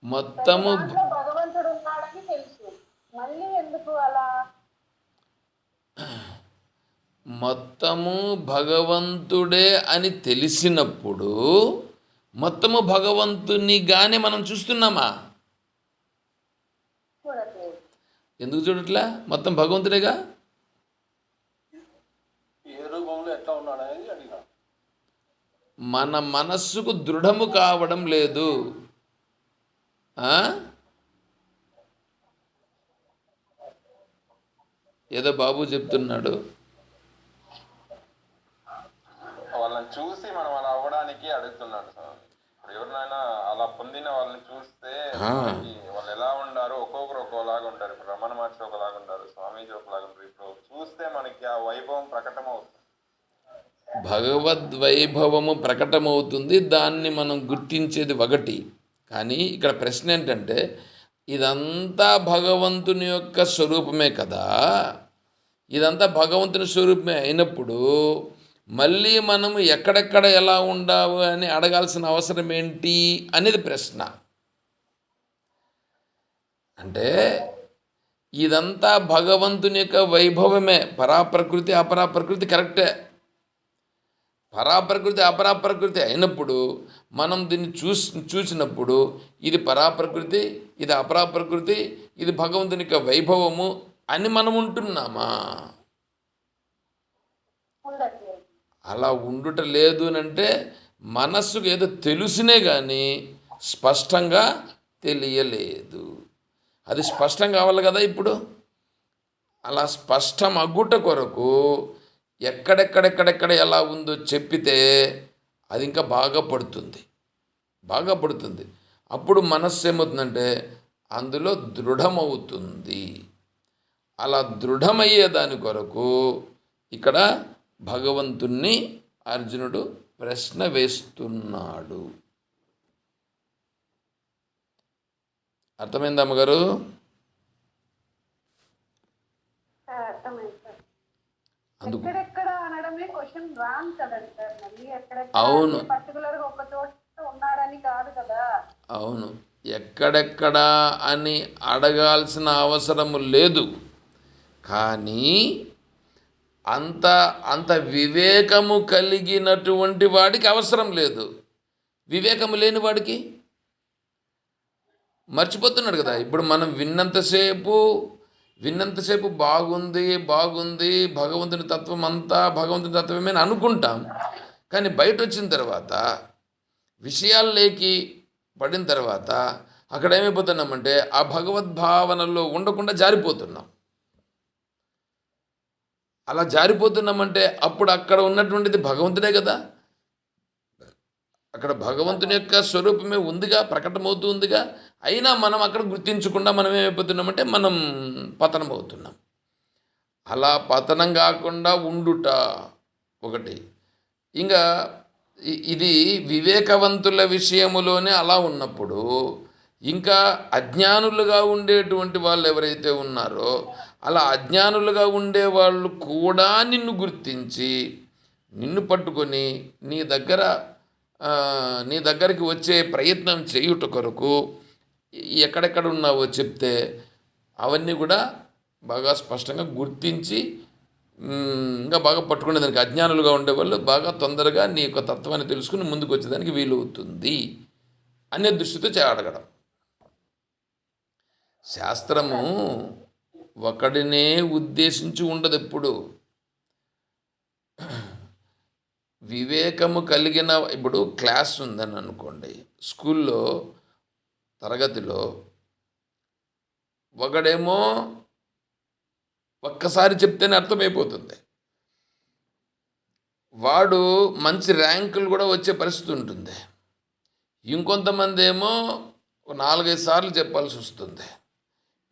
మొత్తము దాంట్లో భగవంతుడు ఉన్నాడని తెలుసు, మళ్ళీ ఎందుకు అలా? మొత్తము భగవంతుడే అని తెలిసినప్పుడు మొత్తము భగవంతునిగానే మనం చూస్తున్నామా? చూడట్లేదు. ఎందుకు చూడట్లే? మొత్తం భగవంతుడేగా. ఏ రూపంలో ఎట్లా ఉన్నాడనేది అడిగినా. మన మనస్సుకు దృఢము కావడం లేదు. ఆ? ఏదో బాబు చెప్తున్నాడు. వాళ్ళని చూసి మనం అలా అవ్వడానికి అడుగుతున్నాడు సార్. ఇప్పుడు ఎవరినైనా అలా పొందిన వాళ్ళని చూస్తే మనకి వాళ్ళు ఎలా ఉండారో ఒక్కొక్కరు ఒక్కోలాగా ఉంటారు. ఇప్పుడు రమణ మహర్షి ఒకలాగా ఉంటారు, స్వామీజీ ఒకలాగా ఉంటారు. ఇప్పుడు చూస్తే మనకి ఆ వైభవం ప్రకటమవుతుంది. భగవద్వైభవము ప్రకటమవుతుంది, దాన్ని మనం గుర్తించేది ఒకటి. కానీ ఇక్కడ ప్రశ్న ఏంటంటే ఇదంతా భగవంతుని యొక్క స్వరూపమే కదా. ఇదంతా భగవంతుని స్వరూపమే అయినప్పుడు మళ్ళీ మనము ఎక్కడెక్కడ ఎలా ఉండావు అని అడగాల్సిన అవసరం ఏంటి అనేది ప్రశ్న. అంటే ఇదంతా భగవంతుని యొక్క వైభవమే. పరాప్రకృతి అపరాప్రకృతి కరెక్టే. పరాప్రకృతి అపరాప్రకృతి అయినప్పుడు మనం దీన్ని చూసినప్పుడు ఇది పరాప్రకృతి, ఇది అపరాప్రకృతి, ఇది భగవంతుని యొక్క వైభవము అని మనం ఉంటున్నామా? అలా ఉండుట లేదు అంటే మనస్సుకు ఏదో తెలుసునే కానీ స్పష్టంగా తెలియలేదు. అది స్పష్టం కావాలి కదా. ఇప్పుడు అలా స్పష్టం అగ్గుట కొరకు ఎక్కడెక్కడెక్కడెక్కడ ఎలా ఉందో చెప్పితే అది ఇంకా బాగా పడుతుంది. అప్పుడు మనస్సు ఏమవుతుందంటే అందులో దృఢమవుతుంది. అలా దృఢమయ్యే దాని కొరకు ఇక్కడ భగవంతుణ్ణి అర్జునుడు ప్రశ్న వేస్తున్నాడు. అర్థమైందా అమ్మగారు? అందుకు ఎక్కడెక్కడ అనడమే క్వశ్చన్ రాంగ్ కదండి సార్. మళ్ళీ అవును, పర్టికులర్ గా ఒక చోట ఉన్నాడని కాదు కదా. అవును, ఎక్కడెక్కడ అని అడగాల్సిన అవసరము లేదు. కానీ అంత వివేకము కలిగినటువంటి వాడికి అవసరం లేదు. వివేకము లేని వాడికి మర్చిపోతున్నాడు కదా. ఇప్పుడు మనం విన్నంతసేపు బాగుంది భగవంతుని తత్వం అంతా భగవంతుని తత్వమే అని అనుకుంటాం. కానీ బయట వచ్చిన తర్వాత విషయాల్లోకి పడిన తర్వాత అక్కడ ఏమైపోతున్నామంటే ఆ భగవద్భావనలో ఉండకుండా జారిపోతున్నాం. అలా జారిపోతున్నామంటే అప్పుడు అక్కడ ఉన్నటువంటిది భగవంతుడే కదా. అక్కడ భగవంతుని యొక్క స్వరూపమే ఉందిగా, ప్రకటమవుతూ ఉందిగా. అయినా మనం అక్కడ గుర్తించకుండా మనం ఏమైపోతున్నామంటే మనం పతనం అవుతున్నాం. అలా పతనం కాకుండా ఉండుట ఒకటి. ఇంకా ఇది వివేకవంతుల విషయములోనే అలా ఉన్నప్పుడు ఇంకా అజ్ఞానులుగా ఉండేటువంటి వాళ్ళు ఎవరైతే ఉన్నారో అలా అజ్ఞానులుగా ఉండేవాళ్ళు కూడా నిన్ను గుర్తించి నిన్ను పట్టుకొని నీ దగ్గరికి వచ్చే ప్రయత్నం చేయుట కొరకు ఎక్కడెక్కడ ఉన్నావో చెప్తే అవన్నీ కూడా బాగా స్పష్టంగా గుర్తించి ఇంకా బాగా పట్టుకునే దానికి అజ్ఞానులుగా ఉండేవాళ్ళు బాగా తొందరగా నీ యొక్క తత్వాన్ని తెలుసుకుని ముందుకు వచ్చేదానికి వీలవుతుంది అనే దృష్టితో అడగడం. శాస్త్రము ఒకడినే ఉద్దేశించి ఉండదు. ఎప్పుడు వివేకము కలిగిన, ఇప్పుడు క్లాస్ ఉందని అనుకోండి, స్కూల్లో తరగతిలో ఒకడేమో ఒక్కసారి చెప్తేనే అర్థమైపోతుంది, వాడు మంచి ర్యాంకులు కూడా వచ్చే పరిస్థితి ఉంటుంది. ఇంకొంతమంది ఏమో 4-5 సార్లు చెప్పాల్సి వస్తుంది.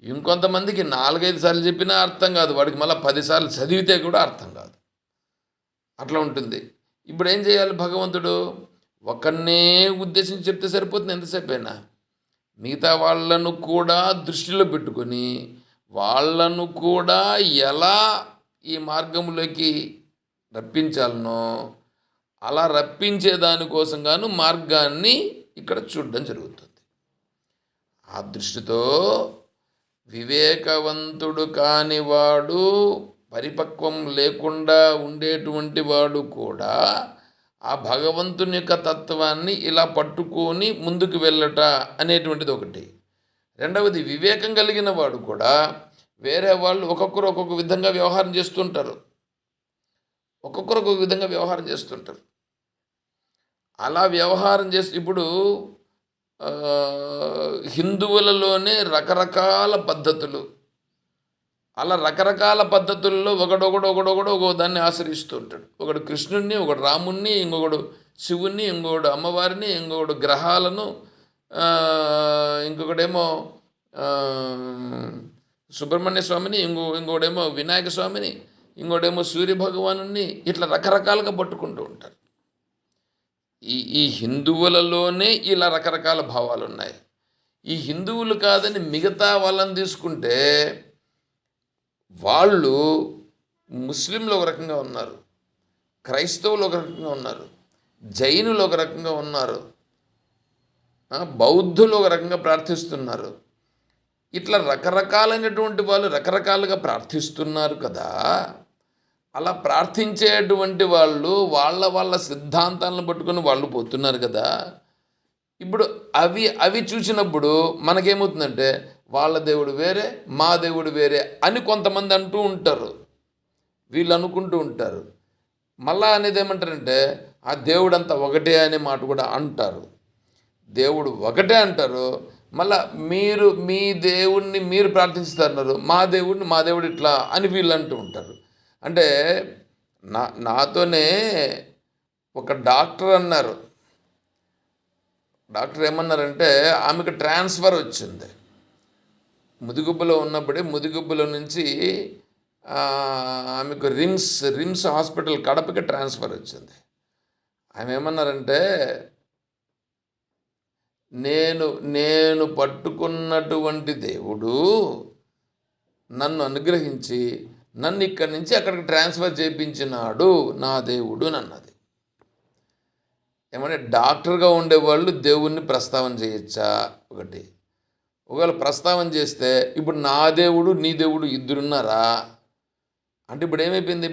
ఇంకొంతమందికి 4-5 సార్లు చెప్పినా అర్థం కాదు, వాడికి మళ్ళీ 10 సార్లు చదివితే కూడా అర్థం కాదు. అట్లా ఉంటుంది. ఇప్పుడు ఏం చేయాలి భగవంతుడు? ఒకరినే ఉద్దేశించి చెప్తే సరిపోతుంది ఎంతసేపు అయినా. మిగతా వాళ్ళను కూడా దృష్టిలో పెట్టుకొని వాళ్ళను కూడా ఎలా ఈ మార్గంలోకి రప్పించాలనో అలా రప్పించే దానికోసం గాను మార్గాన్ని ఇక్కడ చూడడం జరుగుతుంది. ఆ దృష్టితో వివేకవంతుడు కానివాడు, పరిపక్వం లేకుండా ఉండేటువంటి వాడు కూడా ఆ భగవంతుని యొక్క తత్వాన్ని ఇలా పట్టుకొని ముందుకు వెళ్ళట అనేటువంటిది ఒకటి. రెండవది, వివేకం కలిగిన వాడు కూడా వేరే వాళ్ళు ఒక్కొక్కరు ఒక్కొక్క విధంగా వ్యవహారం చేస్తుంటారు. అలా వ్యవహారం చేసి ఇప్పుడు హిందువులలోనే రకరకాల పద్ధతులు, అలా రకరకాల పద్ధతుల్లో ఒకడొకడు ఒక్కో దాన్ని ఆశ్రయిస్తూ ఉంటాడు. ఒకడు కృష్ణుడిని, ఒకడు రాముణ్ణి, ఇంకొకడు శివుణ్ణి, ఇంకొకడు అమ్మవారిని, ఇంకొకడు గ్రహాలను, ఇంకొకడేమో సుబ్రహ్మణ్య స్వామిని, ఇంకొకడేమో వినాయక స్వామిని, ఇంకోటేమో సూర్యభగవానుని, ఇట్లా రకరకాలుగా పట్టుకుంటూ ఉంటారు. ఈ హిందువులలోనే ఇలా రకరకాల భావాలు ఉన్నాయి. ఈ హిందువులు కాదని మిగతా వాళ్ళని తీసుకుంటే వాళ్ళు ముస్లింలు ఒక రకంగా ఉన్నారు, క్రైస్తవులు ఒక రకంగా ఉన్నారు, జైనులు ఒక రకంగా ఉన్నారు, బౌద్ధులు ఒక రకంగా ప్రార్థిస్తున్నారు. ఇట్లా రకరకాలైనటువంటి వాళ్ళు రకరకాలుగా ప్రార్థిస్తున్నారు కదా. అలా ప్రార్థించేటువంటి వాళ్ళు వాళ్ళ సిద్ధాంతాలను పట్టుకొని వాళ్ళు పోతున్నారు కదా. ఇప్పుడు అవి చూసినప్పుడు మనకేమవుతుందంటే వాళ్ళ దేవుడు వేరే, మా దేవుడు వేరే అని కొంతమంది అంటూ ఉంటారు, వీళ్ళు అనుకుంటూ ఉంటారు. మళ్ళా అనేది ఏమంటారంటే ఆ దేవుడు అంతా ఒకటే అనే మాట కూడా అంటారు. దేవుడు ఒకటే అంటారు, మళ్ళా మీరు మీ దేవుణ్ణి మీరు ప్రార్థిస్తున్నారు, మా దేవుడు ఇట్లా అని వీళ్ళు అంటూ ఉంటారు. అంటే నాతోనే ఒక డాక్టర్ అన్నారు. డాక్టర్ ఏమన్నారంటే ఆమెకు ట్రాన్స్ఫర్ వచ్చింది. ముదిగుబ్బలో ఉన్నప్పుడే ముదిగుబ్బలో నుంచి ఆమెకు రిమ్స్ హాస్పిటల్ కడపకి ట్రాన్స్ఫర్ వచ్చింది. ఆమె ఏమన్నారంటే నేను పట్టుకున్నటువంటి దేవుడు నన్ను అనుగ్రహించి నన్ను ఇక్కడి నుంచి అక్కడికి ట్రాన్స్ఫర్ చేయించినాడు, నా దేవుడు అన్నది. ఏమంటే డాక్టర్గా ఉండేవాళ్ళు దేవుణ్ణి ప్రస్తావన చేయొచ్చా? ఒకటి. ఒకవేళ ప్రస్తావన చేస్తే ఇప్పుడు నా దేవుడు నీ దేవుడు ఇద్దరున్నారా అంటే ఇప్పుడు ఏమైపోయింది?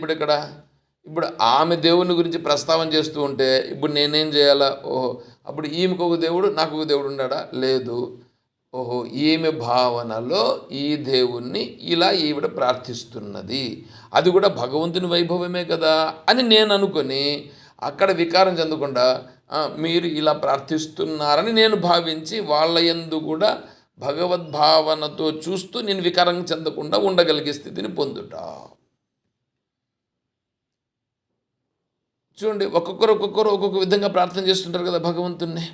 ఇప్పుడు ఆమె దేవుని గురించి ప్రస్తావన చేస్తూ ఉంటే ఇప్పుడు నేనేం చేయాలా? ఓహో, అప్పుడు ఈమెకు ఒక దేవుడు నాకు ఒక దేవుడు ఉన్నాడా? లేదు. ఓహో, ఈమె భావనలో ఈ దేవుణ్ణి ఇలా ఈవిడ ప్రార్థిస్తున్నది, అది కూడా భగవంతుని వైభవమే కదా అని నేను అనుకొని అక్కడ వికారం చెందకుండా మీరు ఇలా ప్రార్థిస్తున్నారని నేను భావించి వాళ్ళ యందు కూడా భగవద్భావనతో చూస్తూ నేను వికారం చెందకుండా ఉండగలిగే స్థితిని పొందుట. చూడండి, ఒక్కొక్కరు ఒక్కొక్క విధంగా ప్రార్థన చేస్తుంటారు కదా భగవంతుణ్ణి.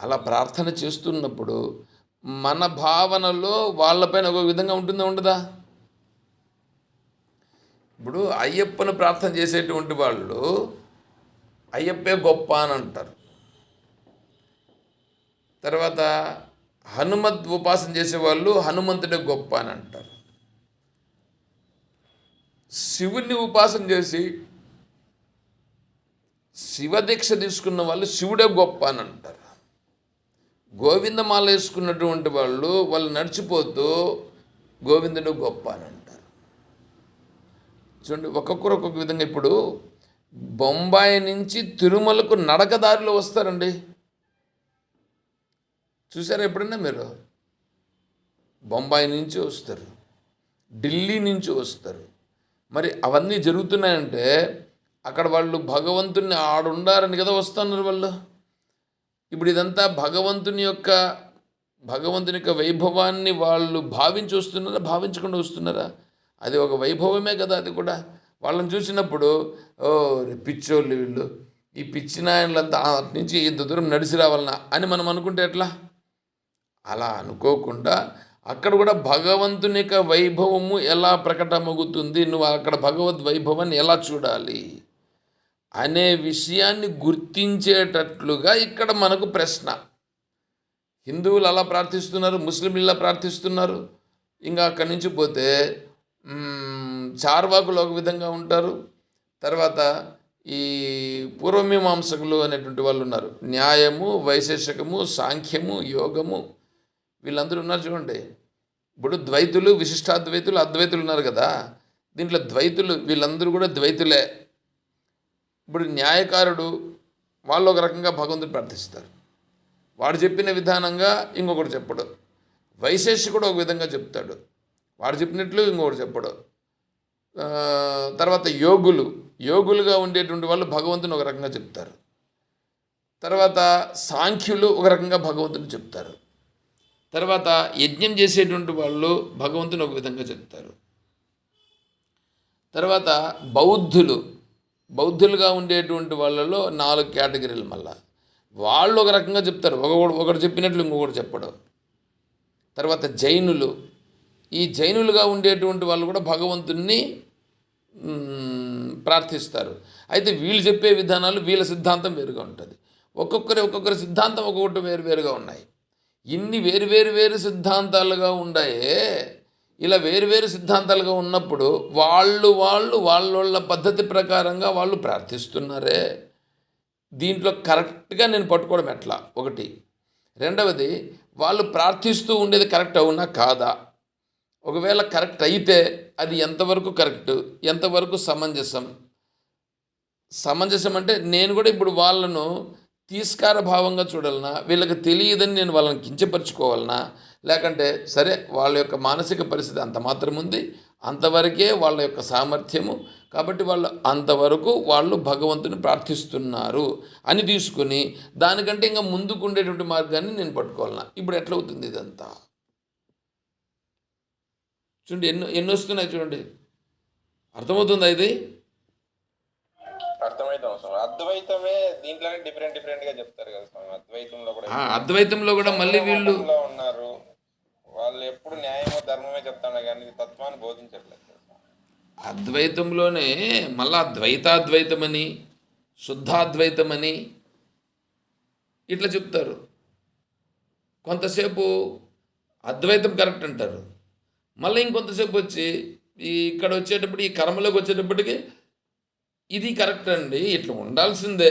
అలా ప్రార్థన చేస్తున్నప్పుడు మన భావనలో వాళ్ళపైన ఒక విధంగా ఉంటుందా ఉండదా? ఇప్పుడు అయ్యప్పను ప్రార్థన చేసేటువంటి వాళ్ళు అయ్యప్పే గొప్ప అని అంటారు. తర్వాత హనుమత్ ఉపాసన చేసేవాళ్ళు హనుమంతుడే గొప్ప అని అంటారు. శివుణ్ణి ఉపాసన చేసి శివదీక్ష తీసుకున్న వాళ్ళు శివుడే గొప్ప అని అంటారు. గోవిందమాల వేసుకున్నటువంటి వాళ్ళు నడిచిపోతూ గోవిందుడు గొప్ప అని అంటారు. చూడండి, ఒక్కొక్కరు ఒక్కొక్క విధంగా. ఇప్పుడు బొంబాయి నుంచి తిరుమలకు నడకదారిలో వస్తారండి, చూసారా ఎప్పుడన్నా మీరు? బొంబాయి నుంచి వస్తారు, ఢిల్లీ నుంచి వస్తారు. మరి అవన్నీ జరుగుతున్నాయంటే అక్కడ వాళ్ళు భగవంతుని ఆడుండారని కదా వస్తున్నారు వాళ్ళు. ఇప్పుడు ఇదంతా భగవంతుని యొక్క వైభవాన్ని వాళ్ళు భావించి వస్తున్నారా, భావించకుండా వస్తున్నారా? అది ఒక వైభవమే కదా. అది కూడా వాళ్ళని చూసినప్పుడు ఓ పిచ్చోళ్ళు వీళ్ళు, ఈ పిచ్చి నాయనలంతా అటు నుంచి ఇంత దూరం నడిచి రావాలన్నా అని మనం అనుకుంటే ఎట్లా? అలా అనుకోకుండా అక్కడ కూడా భగవంతుని యొక్క వైభవము ఎలా ప్రకటమవుతుంది, నువ్వు అక్కడ భగవద్ వైభవాన్ని ఎలా చూడాలి అనే విషయాన్ని గుర్తించేటట్లుగా ఇక్కడ మనకు ప్రశ్న. హిందువులు అలా ప్రార్థిస్తున్నారు, ముస్లింలు ఇలా ప్రార్థిస్తున్నారు. ఇంకా అక్కడి నుంచి పోతే చార్వాకులు ఒక విధంగా ఉంటారు. తర్వాత ఈ పూర్వమీమాంసకులు అనేటువంటి వాళ్ళు ఉన్నారు. న్యాయము, వైశేషికము, సాంఖ్యము, యోగము, వీళ్ళందరూ ఉన్నారు చూడండి. ఇప్పుడు ద్వైతులు, విశిష్టాద్వైతులు, అద్వైతులు ఉన్నారు కదా. దీంట్లో ద్వైతులు వీళ్ళందరూ కూడా ద్వైతులే. ఇప్పుడు న్యాయకారుడు వాళ్ళు ఒక రకంగా భగవంతుని ప్రార్థిస్తారు, వాడు చెప్పిన విధానంగా ఇంకొకటి చెప్పడు. వైశేషికుడు ఒక విధంగా చెప్తాడు, వాడు చెప్పినట్లు ఇంకొకటి చెప్పడు. తర్వాత యోగులుగా ఉండేటువంటి వాళ్ళు భగవంతుని ఒక రకంగా చెప్తారు. తర్వాత సాంఖ్యులు ఒక రకంగా భగవంతుని చెప్తారు. తర్వాత యజ్ఞం చేసేటువంటి వాళ్ళు భగవంతుని ఒక విధంగా చెప్తారు. తర్వాత బౌద్ధులుగా ఉండేటువంటి వాళ్ళలో 4 కేటగిరీలు. మళ్ళా వాళ్ళు ఒక రకంగా చెప్తారు, ఒకటి చెప్పినట్లు ఇంకొకటి చెప్పడం. తర్వాత ఈ జైనులుగా ఉండేటువంటి వాళ్ళు కూడా భగవంతుణ్ణి ప్రార్థిస్తారు. అయితే వీళ్ళు చెప్పే విధానాలు, వీళ్ళ సిద్ధాంతం వేరుగా ఉంటుంది. ఒక్కొక్కరి సిద్ధాంతం ఒక్కొక్కటి వేరుగా ఉన్నాయి. ఇన్ని వేరు సిద్ధాంతాలుగా ఉన్నాయే. ఇలా వేరు సిద్ధాంతాలుగా ఉన్నప్పుడు వాళ్ళ పద్ధతి ప్రకారంగా వాళ్ళు ప్రార్థిస్తున్నారే. దీంట్లో కరెక్ట్గా నేను పట్టుకోవడం ఎట్లా? ఒకటి. రెండవది, వాళ్ళు ప్రార్థిస్తూ ఉండేది కరెక్ట్ అవునా కాదా? ఒకవేళ కరెక్ట్ అయితే అది ఎంతవరకు కరెక్ట్, ఎంతవరకు సమంజసం అంటే నేను కూడా ఇప్పుడు వాళ్ళను తిరస్కార భావంగా చూడాలనా, వీళ్ళకి తెలియదని నేను వాళ్ళని కించపరుచుకోవాలనా, లేకంటే సరే వాళ్ళ యొక్క మానసిక పరిస్థితి అంత మాత్రం ఉంది, అంతవరకే వాళ్ళ యొక్క సామర్థ్యము, కాబట్టి అంతవరకు వాళ్ళు భగవంతుని ప్రార్థిస్తున్నారు అని తీసుకుని దానికంటే ఇంకా ముందుకు ఉండేటువంటి మార్గాన్ని నేను పట్టుకోవాలనా? ఇప్పుడు ఎట్లా అవుతుంది ఇదంతా? చూడండి, ఎన్ని వస్తున్నాయి చూడండి. అర్థమవుతుందా ఇది? అర్థమవుతాం స్వామి. అద్వైతమే దీంట్లోనే డిఫరెంట్ గా చెప్తారు కదా స్వామి. అద్వైతంలో కూడా మళ్ళీ వీళ్ళు ఉన్నారు, వాళ్ళు ఎప్పుడు న్యాయమో ధర్మమే చెప్తాను కానీ తత్వాన్ని బోధించట్లేదు. అద్వైతంలోనే మళ్ళా ద్వైతాద్వైతమని, శుద్ధాద్వైతమని ఇట్లా చెప్తారు. కొంతసేపు అద్వైతం కరెక్ట్ అంటారు, మళ్ళీ ఇంకొంతసేపు వచ్చి ఇక్కడ వచ్చేటప్పుడు ఈ కర్మలోకి వచ్చేటప్పటికి ఇది కరెక్ట్ అండి, ఇట్లా ఉండాల్సిందే,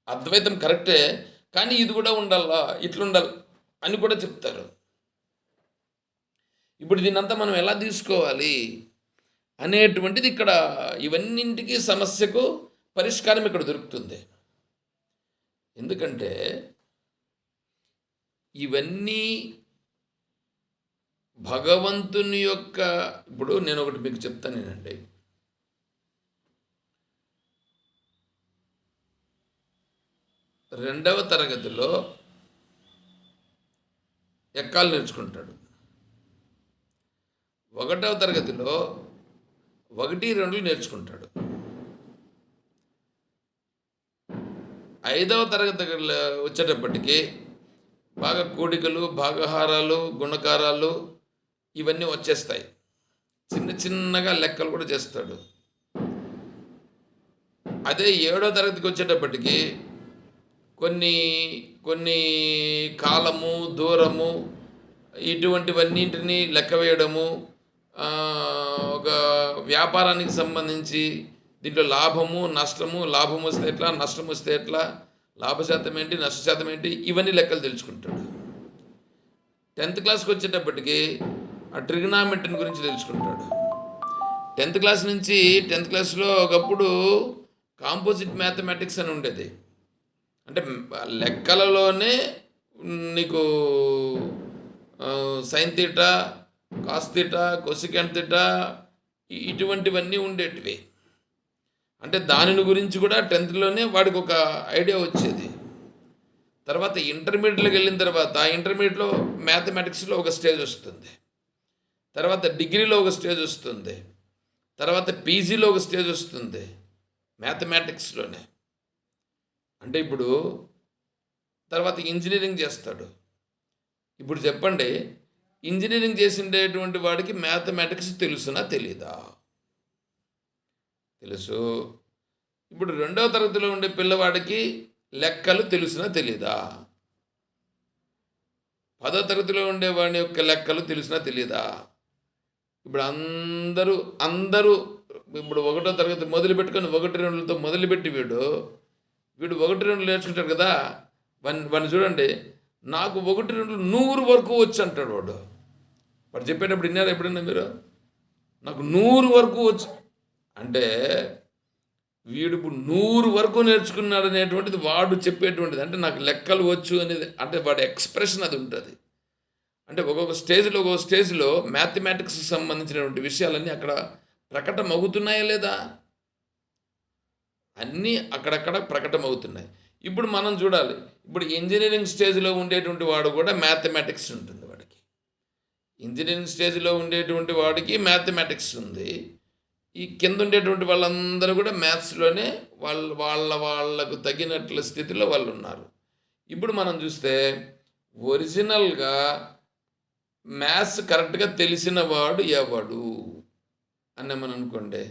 అద్వైతం కరెక్టే కానీ ఇది కూడా ఉండాలా, ఇట్లా ఉండాలి అని కూడా చెప్తారు. ఇప్పుడు దీన్నంతా మనం ఎలా తీసుకోవాలి అనేటువంటిది ఇక్కడ ఇవన్నింటికి సమస్యకు పరిష్కారం ఇక్కడ దొరుకుతుంది. ఎందుకంటే ఇవన్నీ భగవంతుని యొక్క, ఇప్పుడు నేను ఒకటి మీకు చెప్తాను నేనండి. రెండవ తరగతిలో ఎక్కాలు నేర్చుకుంటాడు. 1వ తరగతిలో 1, 2 నేర్చుకుంటాడు. 5వ తరగతి వచ్చేటప్పటికి బాగా కూడికలు, భాగహారాలు, గుణకారాలు ఇవన్నీ వచ్చేస్తాయి. చిన్నగా లెక్కలు కూడా చేస్తాడు. అదే 7వ తరగతికి వచ్చేటప్పటికి కొన్ని కాలము, దూరము ఇటువంటివన్నింటినీ లెక్క వేయడము, ఒక వ్యాపారానికి సంబంధించి దీంట్లో లాభము నష్టము, లాభం వస్తే ఎట్లా, నష్టం వస్తే ఎట్లా, లాభశాతం ఏంటి, నష్టశాతం ఏంటి, ఇవన్నీ లెక్కలు తెలుసుకుంటాడు. 10th క్లాస్కి వచ్చేటప్పటికి ఆ ట్రిగ్నామెట్రీని గురించి తెలుసుకుంటాడు. 10th క్లాస్ నుంచి 10th క్లాస్లో ఒకప్పుడు కాంపోజిట్ మ్యాథమెటిక్స్ అని ఉండేది. అంటే లెక్కలలోనే నీకు sine theta, cos theta, cosecant theta ఇటువంటివన్నీ ఉండేటివి. అంటే దానిని గురించి కూడా 10th లోనే వాడికి ఒక ఐడియా వచ్చేది. తర్వాత ఇంటర్మీడియట్లోకి వెళ్ళిన తర్వాత ఇంటర్మీడియట్లో మ్యాథమెటిక్స్లో ఒక స్టేజ్ వస్తుంది, తర్వాత డిగ్రీలో ఒక స్టేజ్ వస్తుంది, తర్వాత పీజీలో ఒక స్టేజ్ వస్తుంది మ్యాథమెటిక్స్లోనే. అంటే ఇప్పుడు తర్వాత ఇంజనీరింగ్ చేస్తాడు. ఇప్పుడు చెప్పండి, ఇంజనీరింగ్ చేసిండేటువంటి వాడికి మ్యాథమెటిక్స్ తెలుసునా తెలీదా? తెలుసు. ఇప్పుడు 2వ తరగతిలో ఉండే పిల్లవాడికి లెక్కలు తెలుసునా తెలీదా? 10వ తరగతిలో ఉండేవాడి యొక్క లెక్కలు తెలుసునా తెలీదా? ఇప్పుడు అందరూ ఇప్పుడు 1వ తరగతి మొదలు పెట్టుకొని 1, 2లతో మొదలుపెట్టి వీడు 1, 2 నేర్చుకుంటాడు కదా. వాడిని చూడండి, నాకు 1, 2 100 వరకు వచ్చు అంటాడు వాడు. వాడు చెప్పేటప్పుడు విన్నారా ఎప్పుడన్నా మీరు? నాకు 100 వరకు వచ్చు అంటే వీడు ఇప్పుడు 100 వరకు నేర్చుకున్నాడు అనేటువంటిది వాడు చెప్పేటువంటిది. అంటే నాకు లెక్కలు వచ్చు అనేది, అంటే వాడి ఎక్స్ప్రెషన్ అది ఉంటుంది. అంటే ఒక్కొక్క స్టేజ్లో మ్యాథమెటిక్స్కి సంబంధించినటువంటి విషయాలన్నీ అక్కడ ప్రకటమవుతున్నాయా లేదా? అన్నీ అక్కడక్కడ ప్రకటమవుతున్నాయి. ఇప్పుడు మనం చూడాలి, ఇప్పుడు ఇంజనీరింగ్ స్టేజ్లో ఉండేటువంటి వాడు కూడా మ్యాథమెటిక్స్ ఉంటుంది వాడికి. ఇంజనీరింగ్ స్టేజ్లో ఉండేటువంటి వాడికి మ్యాథమెటిక్స్ ఉంది. ఈ కింద ఉండేటువంటి వాళ్ళందరూ కూడా మ్యాథ్స్లోనే వాళ్ళకు తగినట్ల స్థితిలో వాళ్ళు ఉన్నారు. ఇప్పుడు మనం చూస్తే ఒరిజినల్గా మ్యాథ్స్ కరెక్ట్గా తెలిసిన వాడు ఎవడు అని మనం అనుకోండి,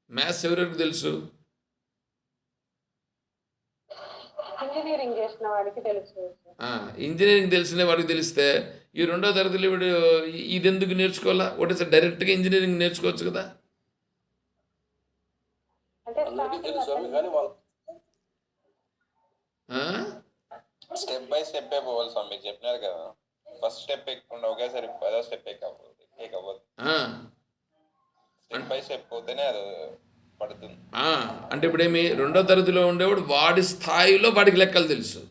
మ్యాథ్స్ ఎవరెవరికి తెలుసు? ఇంజనీరింగ్ చేసిన వాడికి తెలుసు. ఇంజనీరింగ్ తెలిసిన వాడికి తెలిస్తే ఈ 2వ తరగతిలో వీడు ఇది ఎందుకు నేర్చుకోవాలా? ఒకటేసారి డైరెక్ట్గా ఇంజనీరింగ్ నేర్చుకోవచ్చు కదా. అంటే స్టెప్ బై స్టెప్ పోవాలి స్వామి, మీకు చెప్పినారు కదా. ఫస్ట్ స్టెప్ ఎక్కకుండా ఒకేసారి 10వ స్టెప్ ఎక్కవద్దు. స్టెప్ బై స్టెప్ పోతేనే అది పడుతుంది. అంటే ఇప్పుడేమి 2వ తరగతిలో ఉండేవాడు వాడి స్థాయిలో వాడికి లెక్కలు తెలుసు,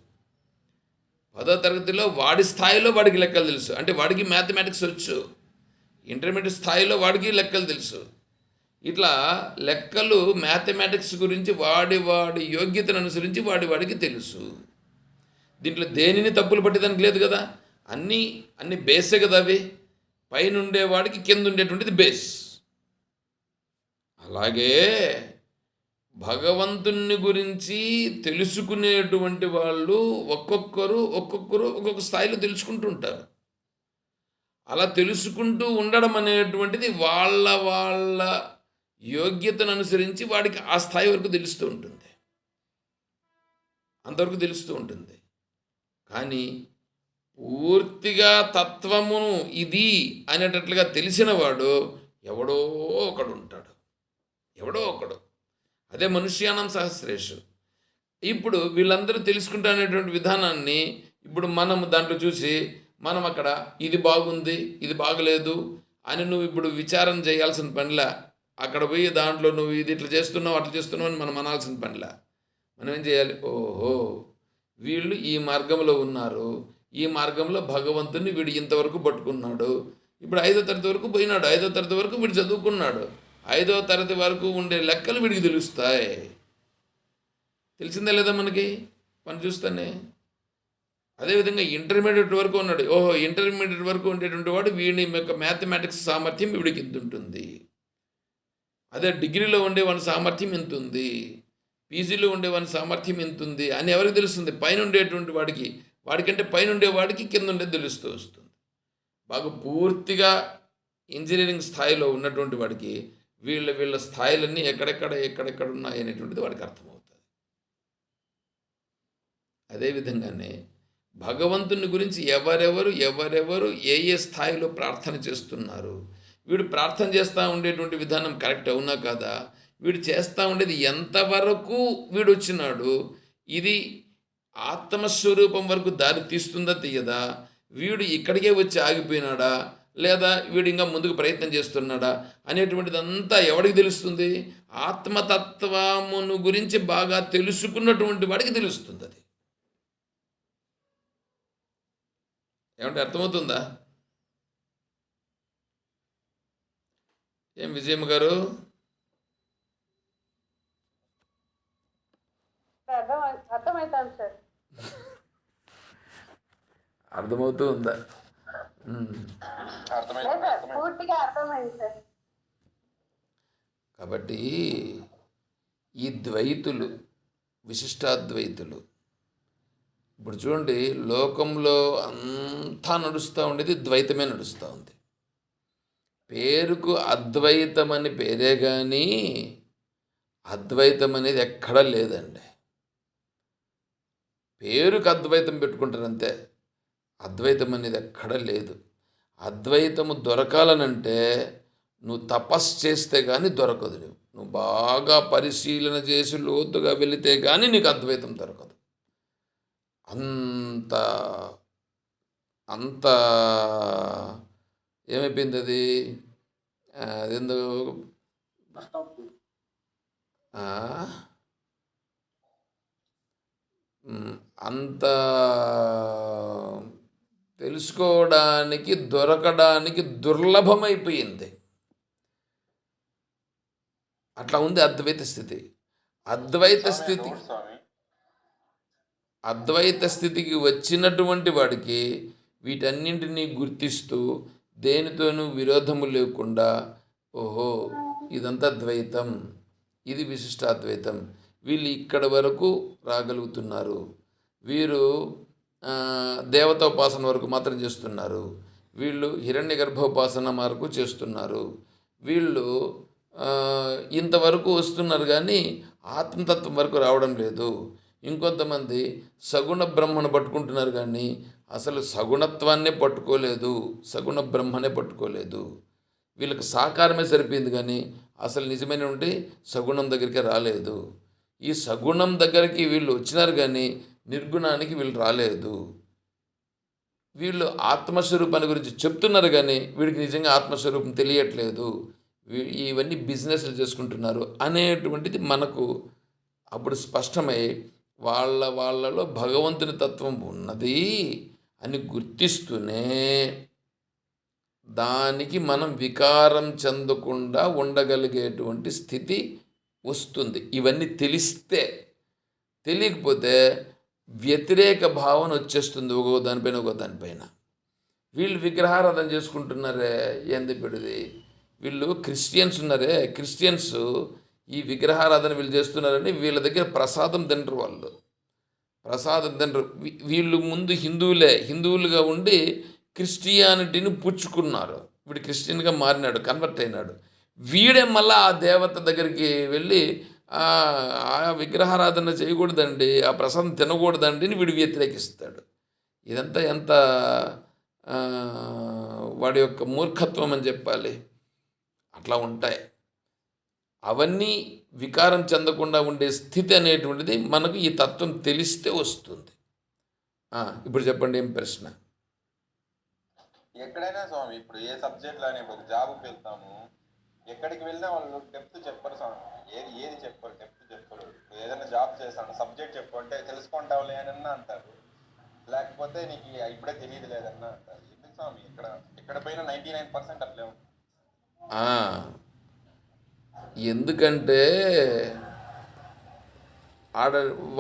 10వ తరగతిలో వాడి స్థాయిలో వాడికి లెక్కలు తెలుసు, అంటే వాడికి మ్యాథమెటిక్స్ వచ్చు. ఇంటర్మీడియట్ స్థాయిలో వాడికి లెక్కలు తెలుసు. ఇట్లా లెక్కలు మ్యాథమెటిక్స్ గురించి వాడి యోగ్యతను అనుసరించి వాడికి తెలుసు. దీంట్లో దేనిని తప్పులు పట్టేదానికి లేదు కదా. అన్ని బేసే కదా అవి. పైన ఉండేవాడికి కింద ఉండేటువంటిది బేస్. అలాగే భగవంతుని గురించి తెలుసుకునేటువంటి వాళ్ళు ఒక్కొక్కరు ఒక్కొక్క స్థాయిలో తెలుసుకుంటూ ఉంటారు. అలా తెలుసుకుంటూ ఉండడం అనేటువంటిది వాళ్ళ యోగ్యతను అనుసరించి వాడికి ఆ స్థాయి వరకు తెలుస్తూ ఉంటుంది, అంతవరకు తెలుస్తూ ఉంటుంది. కానీ పూర్తిగా తత్వమును ఇది అనేటట్లుగా తెలిసిన వాడు ఎవడో ఒకడు ఉంటాడు, ఎవడో ఒకడు. అదే మనుష్యానం సహస్రేషు. ఇప్పుడు వీళ్ళందరూ తెలుసుకుంటానేటువంటి విధానాన్ని ఇప్పుడు మనం దాంట్లో చూసి మనం అక్కడ ఇది బాగుంది ఇది బాగలేదు అని నువ్వు ఇప్పుడు విచారం చేయాల్సిన పనిలా. అక్కడ పోయి దాంట్లో నువ్వు ఇది ఇట్లా చేస్తున్నావు అట్లా చేస్తున్నావు అని మనం అనాల్సిన పనిలా. మనం ఏం చేయాలి? ఓహో, వీళ్ళు ఈ మార్గంలో ఉన్నారు, ఈ మార్గంలో భగవంతుని వీడు ఇంతవరకు పట్టుకున్నాడు. ఇప్పుడు 5వ తరగతి వరకు పోయినాడు, 5వ తరగతి వరకు వీడు చదువుకున్నాడు, 5వ తరగతి వరకు ఉండే లెక్కలు వీడికి తెలుస్తాయి. తెలిసిందే లేదా మనకి పని చూస్తానే. అదేవిధంగా ఇంటర్మీడియట్ వరకు ఉన్నాడు, ఓహో ఇంటర్మీడియట్ వరకు ఉండేటువంటి వాడు వీడి యొక్క మ్యాథమెటిక్స్ సామర్థ్యం వీడికి ఇంత ఉంటుంది. అదే డిగ్రీలో ఉండేవాని సామర్థ్యం ఎంత ఉంది, పీజీలో ఉండేవాని సామర్థ్యం ఎంత ఉంది అని ఎవరికి తెలుస్తుంది? పైన ఉండేటువంటి వాడికంటే పైన ఉండేవాడికి కింద ఉండేది తెలుస్తూ వస్తుంది. బాగా పూర్తిగా ఇంజనీరింగ్ స్థాయిలో ఉన్నటువంటి వాడికి వీళ్ళ స్థాయిలన్నీ ఎక్కడెక్కడ ఉన్నాయి అనేటువంటిది వాడికి అర్థమవుతుంది. అదేవిధంగానే భగవంతుని గురించి ఎవరెవరు ఏ స్థాయిలో ప్రార్థన చేస్తున్నారు, వీడు ప్రార్థన చేస్తూ ఉండేటువంటి విధానం కరెక్ట్ అవునా కాదా, వీడు చేస్తూ ఉండేది ఎంతవరకు వీడు వచ్చినాడు, ఇది ఆత్మస్వరూపం వరకు దారి తీస్తుందా తీయదా, వీడు ఇక్కడికే వచ్చి ఆగిపోయినాడా లేదా వీడు ఇంకా ముందుకు ప్రయత్నం చేస్తున్నాడా అనేటువంటిదంతా ఎవడికి తెలుస్తుంది? ఆత్మతత్వమును గురించి బాగా తెలుసుకున్నటువంటి వాడికి తెలుస్తుంది. అది ఏమంటే అర్థమవుతుందా? ఏం విజయమ్మ గారు? అర్థమవుతాను సార్. అర్థమవుతూ ఉందా? అర్థమైంది లేదు సార్, పూర్తిగా అర్థమైంది సార్. కాబట్టి ఈ ద్వైతులు, విశిష్టాద్వైతులు, ఇప్పుడు చూడండి, లోకంలో అంతా నడుస్తూ ఉండేది ద్వైతమే నడుస్తూ ఉంది. పేరుకు అద్వైతం అని పేరే కానీ అద్వైతం అనేది ఎక్కడా లేదండి. పేరుకు అద్వైతం పెట్టుకుంటారు అంతే, అద్వైతం అనేది ఎక్కడా లేదు. అద్వైతము దొరకాలనంటే నువ్వు తపస్సు చేస్తే కానీ దొరకదు. నువ్వు బాగా పరిశీలన చేసి లోతుగా వెళితే కానీ నీకు అద్వైతం దొరకదు. అంత అంత ఏమైపోయింది అది, అదేందో అంత తెలుసుకోవడానికి దొరకడానికి దుర్లభమైపోయింది. అట్లా ఉంది అద్వైత స్థితి. అద్వైత స్థితి స్వామి. అద్వైత స్థితికి వచ్చినటువంటి వాడికి వీటన్నింటినీ గుర్తిస్తూ దేనితోనూ విరోధము లేకుండా, ఓహో ఇదంతా ద్వైతం, ఇది విశిష్టాద్వైతం, వీళ్ళు ఇక్కడ వరకు రాగలుగుతున్నారు, వీరు దేవతోపాసన వరకు మాత్రం చేస్తున్నారు, వీళ్ళు హిరణ్య గర్భోపాసన వరకు చేస్తున్నారు, వీళ్ళు ఇంతవరకు వస్తున్నారు కానీ ఆత్మతత్వం వరకు రావడం లేదు. ఇంకొంతమంది సగుణ బ్రహ్మను పట్టుకుంటున్నారు కానీ అసలు సగుణత్వాన్నే పట్టుకోలేదు, సగుణ బ్రహ్మనే పట్టుకోలేదు. వీళ్ళకి సాకారమే సరిపోయింది కానీ అసలు నిజమైనటువంటి సగుణం దగ్గరికి రాలేదు. ఈ సగుణం దగ్గరికి వీళ్ళు వచ్చినారు కానీ నిర్గుణానికి వీళ్ళు రాలేదు. వీళ్ళు ఆత్మస్వరూపాన్ని గురించి చెప్తున్నారు కానీ వీడికి నిజంగా ఆత్మస్వరూపం తెలియట్లేదు, ఇవన్నీ బిజినెస్లు చేసుకుంటున్నారు అనేటువంటిది మనకు అప్పుడు స్పష్టమై వాళ్ళలో భగవంతుని తత్వం ఉన్నది అని గుర్తిస్తూనే దానికి మనం వికారం చెందకుండా ఉండగలిగేటువంటి స్థితి వస్తుంది. ఇవన్నీ తెలిస్తే, తెలియకపోతే వ్యతిరేక భావన వచ్చేస్తుంది ఒకో దానిపైన. వీళ్ళు విగ్రహారాధన చేసుకుంటున్నారే, ఏంది పెడిది, వీళ్ళు క్రిస్టియన్స్ ఉన్నారే, క్రిస్టియన్స్ ఈ విగ్రహారాధన వీళ్ళు చేస్తున్నారని వీళ్ళ దగ్గర ప్రసాదం తినరు, వాళ్ళు ప్రసాదం తినరు. వీళ్ళు ముందు హిందువులుగా ఉండి క్రిస్టియానిటీని పుచ్చుకున్నారు. వీడు క్రిస్టియన్గా మారినాడు, కన్వర్ట్ అయినాడు. వీడే మళ్ళీ ఆ దేవత దగ్గరికి వెళ్ళి ఆ విగ్రహారాధన చేయకూడదండి, ఆ ప్రసాదం తినకూడదండి అని వీడు వ్యతిరేకిస్తాడు. ఇదంతా ఎంత వాడి యొక్క మూర్ఖత్వం అని చెప్పాలి. అట్లా ఉంటాయి. అవన్నీ వికారం చెందకుండా ఉండే స్థితి అనేటువంటిది మనకు ఈ తత్వం తెలిస్తే వస్తుంది. ఇప్పుడు చెప్పండి, ఏం ప్రశ్న? ఎక్కడైనా స్వామి, ఇప్పుడు ఏ సబ్జెక్ట్లో అయినా, ఇప్పుడు జాబ్కి వెళ్తాము, ఎక్కడికి వెళ్ళినా వాళ్ళు డెప్త్ చెప్పరు స్వామి. ఏది చెప్పరు, డెప్త్ చెప్పరు. ఏదైనా జాబ్ చేస్తాను, సబ్జెక్ట్ చెప్పు అంటే తెలుసుకుంటావులే అని అంటారు, లేకపోతే నీకు ఇప్పుడే తెలియదు లేదన్నా అంటారు. ఎందుకు స్వామి? ఎక్కడ పోయినా 99% అట్లే ఉంటుంది. ఎందుకంటే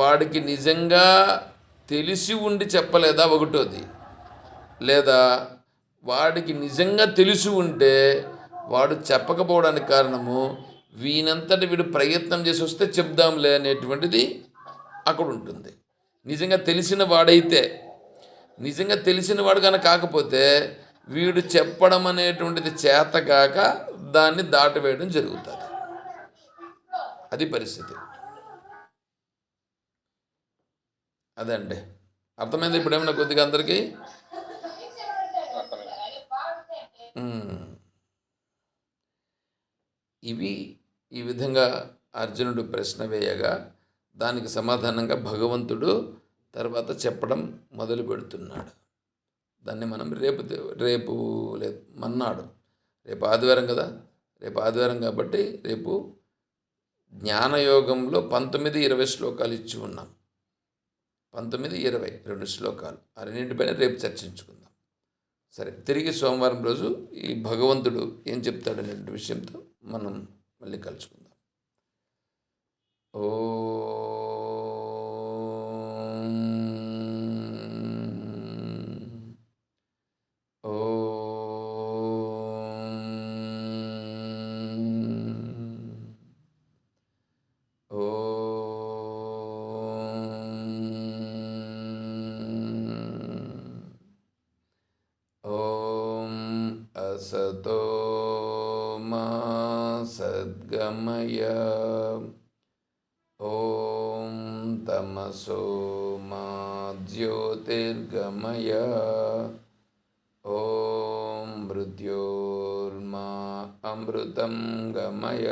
వాడికి నిజంగా తెలిసి ఉండి చెప్పలేదా ఒకటోది, లేదా వాడికి నిజంగా తెలిసి ఉంటే వాడు చెప్పకపోవడానికి కారణము వీనంతటి వీడు ప్రయత్నం చేసి వస్తే చెప్దాంలే అనేటువంటిది అక్కడ ఉంటుంది. నిజంగా తెలిసిన వాడు కనుక కాకపోతే వీడు చెప్పడం అనేటువంటిది చేతకాక దాన్ని దాటివేయడం జరుగుతుంది. అది పరిస్థితి. అదండి, అర్థమైంది ఇప్పుడు ఏమన్నా కొద్దిగా అందరికీ? ఇవి ఈ విధంగా అర్జునుడు ప్రశ్న వేయగా దానికి సమాధానంగా భగవంతుడు తర్వాత చెప్పడం మొదలు పెడుతున్నాడు. దాన్ని మనం రేపు మన్నాడు, రేపు ఆదివారం కదా, రేపు ఆదివారం కాబట్టి రేపు జ్ఞానయోగంలో 19-20 శ్లోకాలు ఇచ్చి ఉన్నాం. 19-20 2 శ్లోకాలు, ఆ రెండింటిపైన రేపు చర్చించుకుందాం. సరే, తిరిగి సోమవారం రోజు ఈ భగవంతుడు ఏం చెప్తాడనే విషయంతో మనం మళ్ళీ కలుసుకుందాం. ఓ असतो मा सद्गमय ॐ तमसो मा ज्योतिर्गमय ॐ मृत्योर्मा अमृतं गमय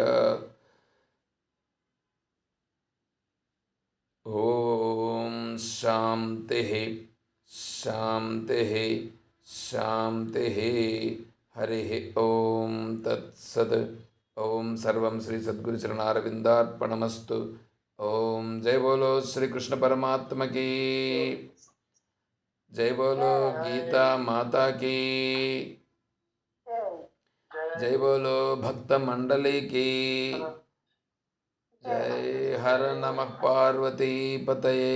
ॐ शान्तिः शान्तिः शान्तिः हरिः ॐ तत्सत् ॐ सर्वं श्री सद्गुरुचरणारविन्दार्पणमस्तु ॐ जय बोलो श्री कृष्ण परमात्मा की जय बोलो गीता माता की जय बोलो भक्त मंडली की जय हर नमः पार्वती पतये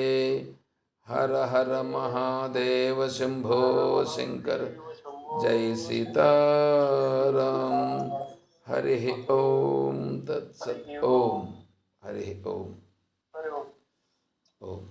हर हर महादेव शंभो शंकर जय सीताराम हरि ओम तत्सत ओम हरि ओम ओम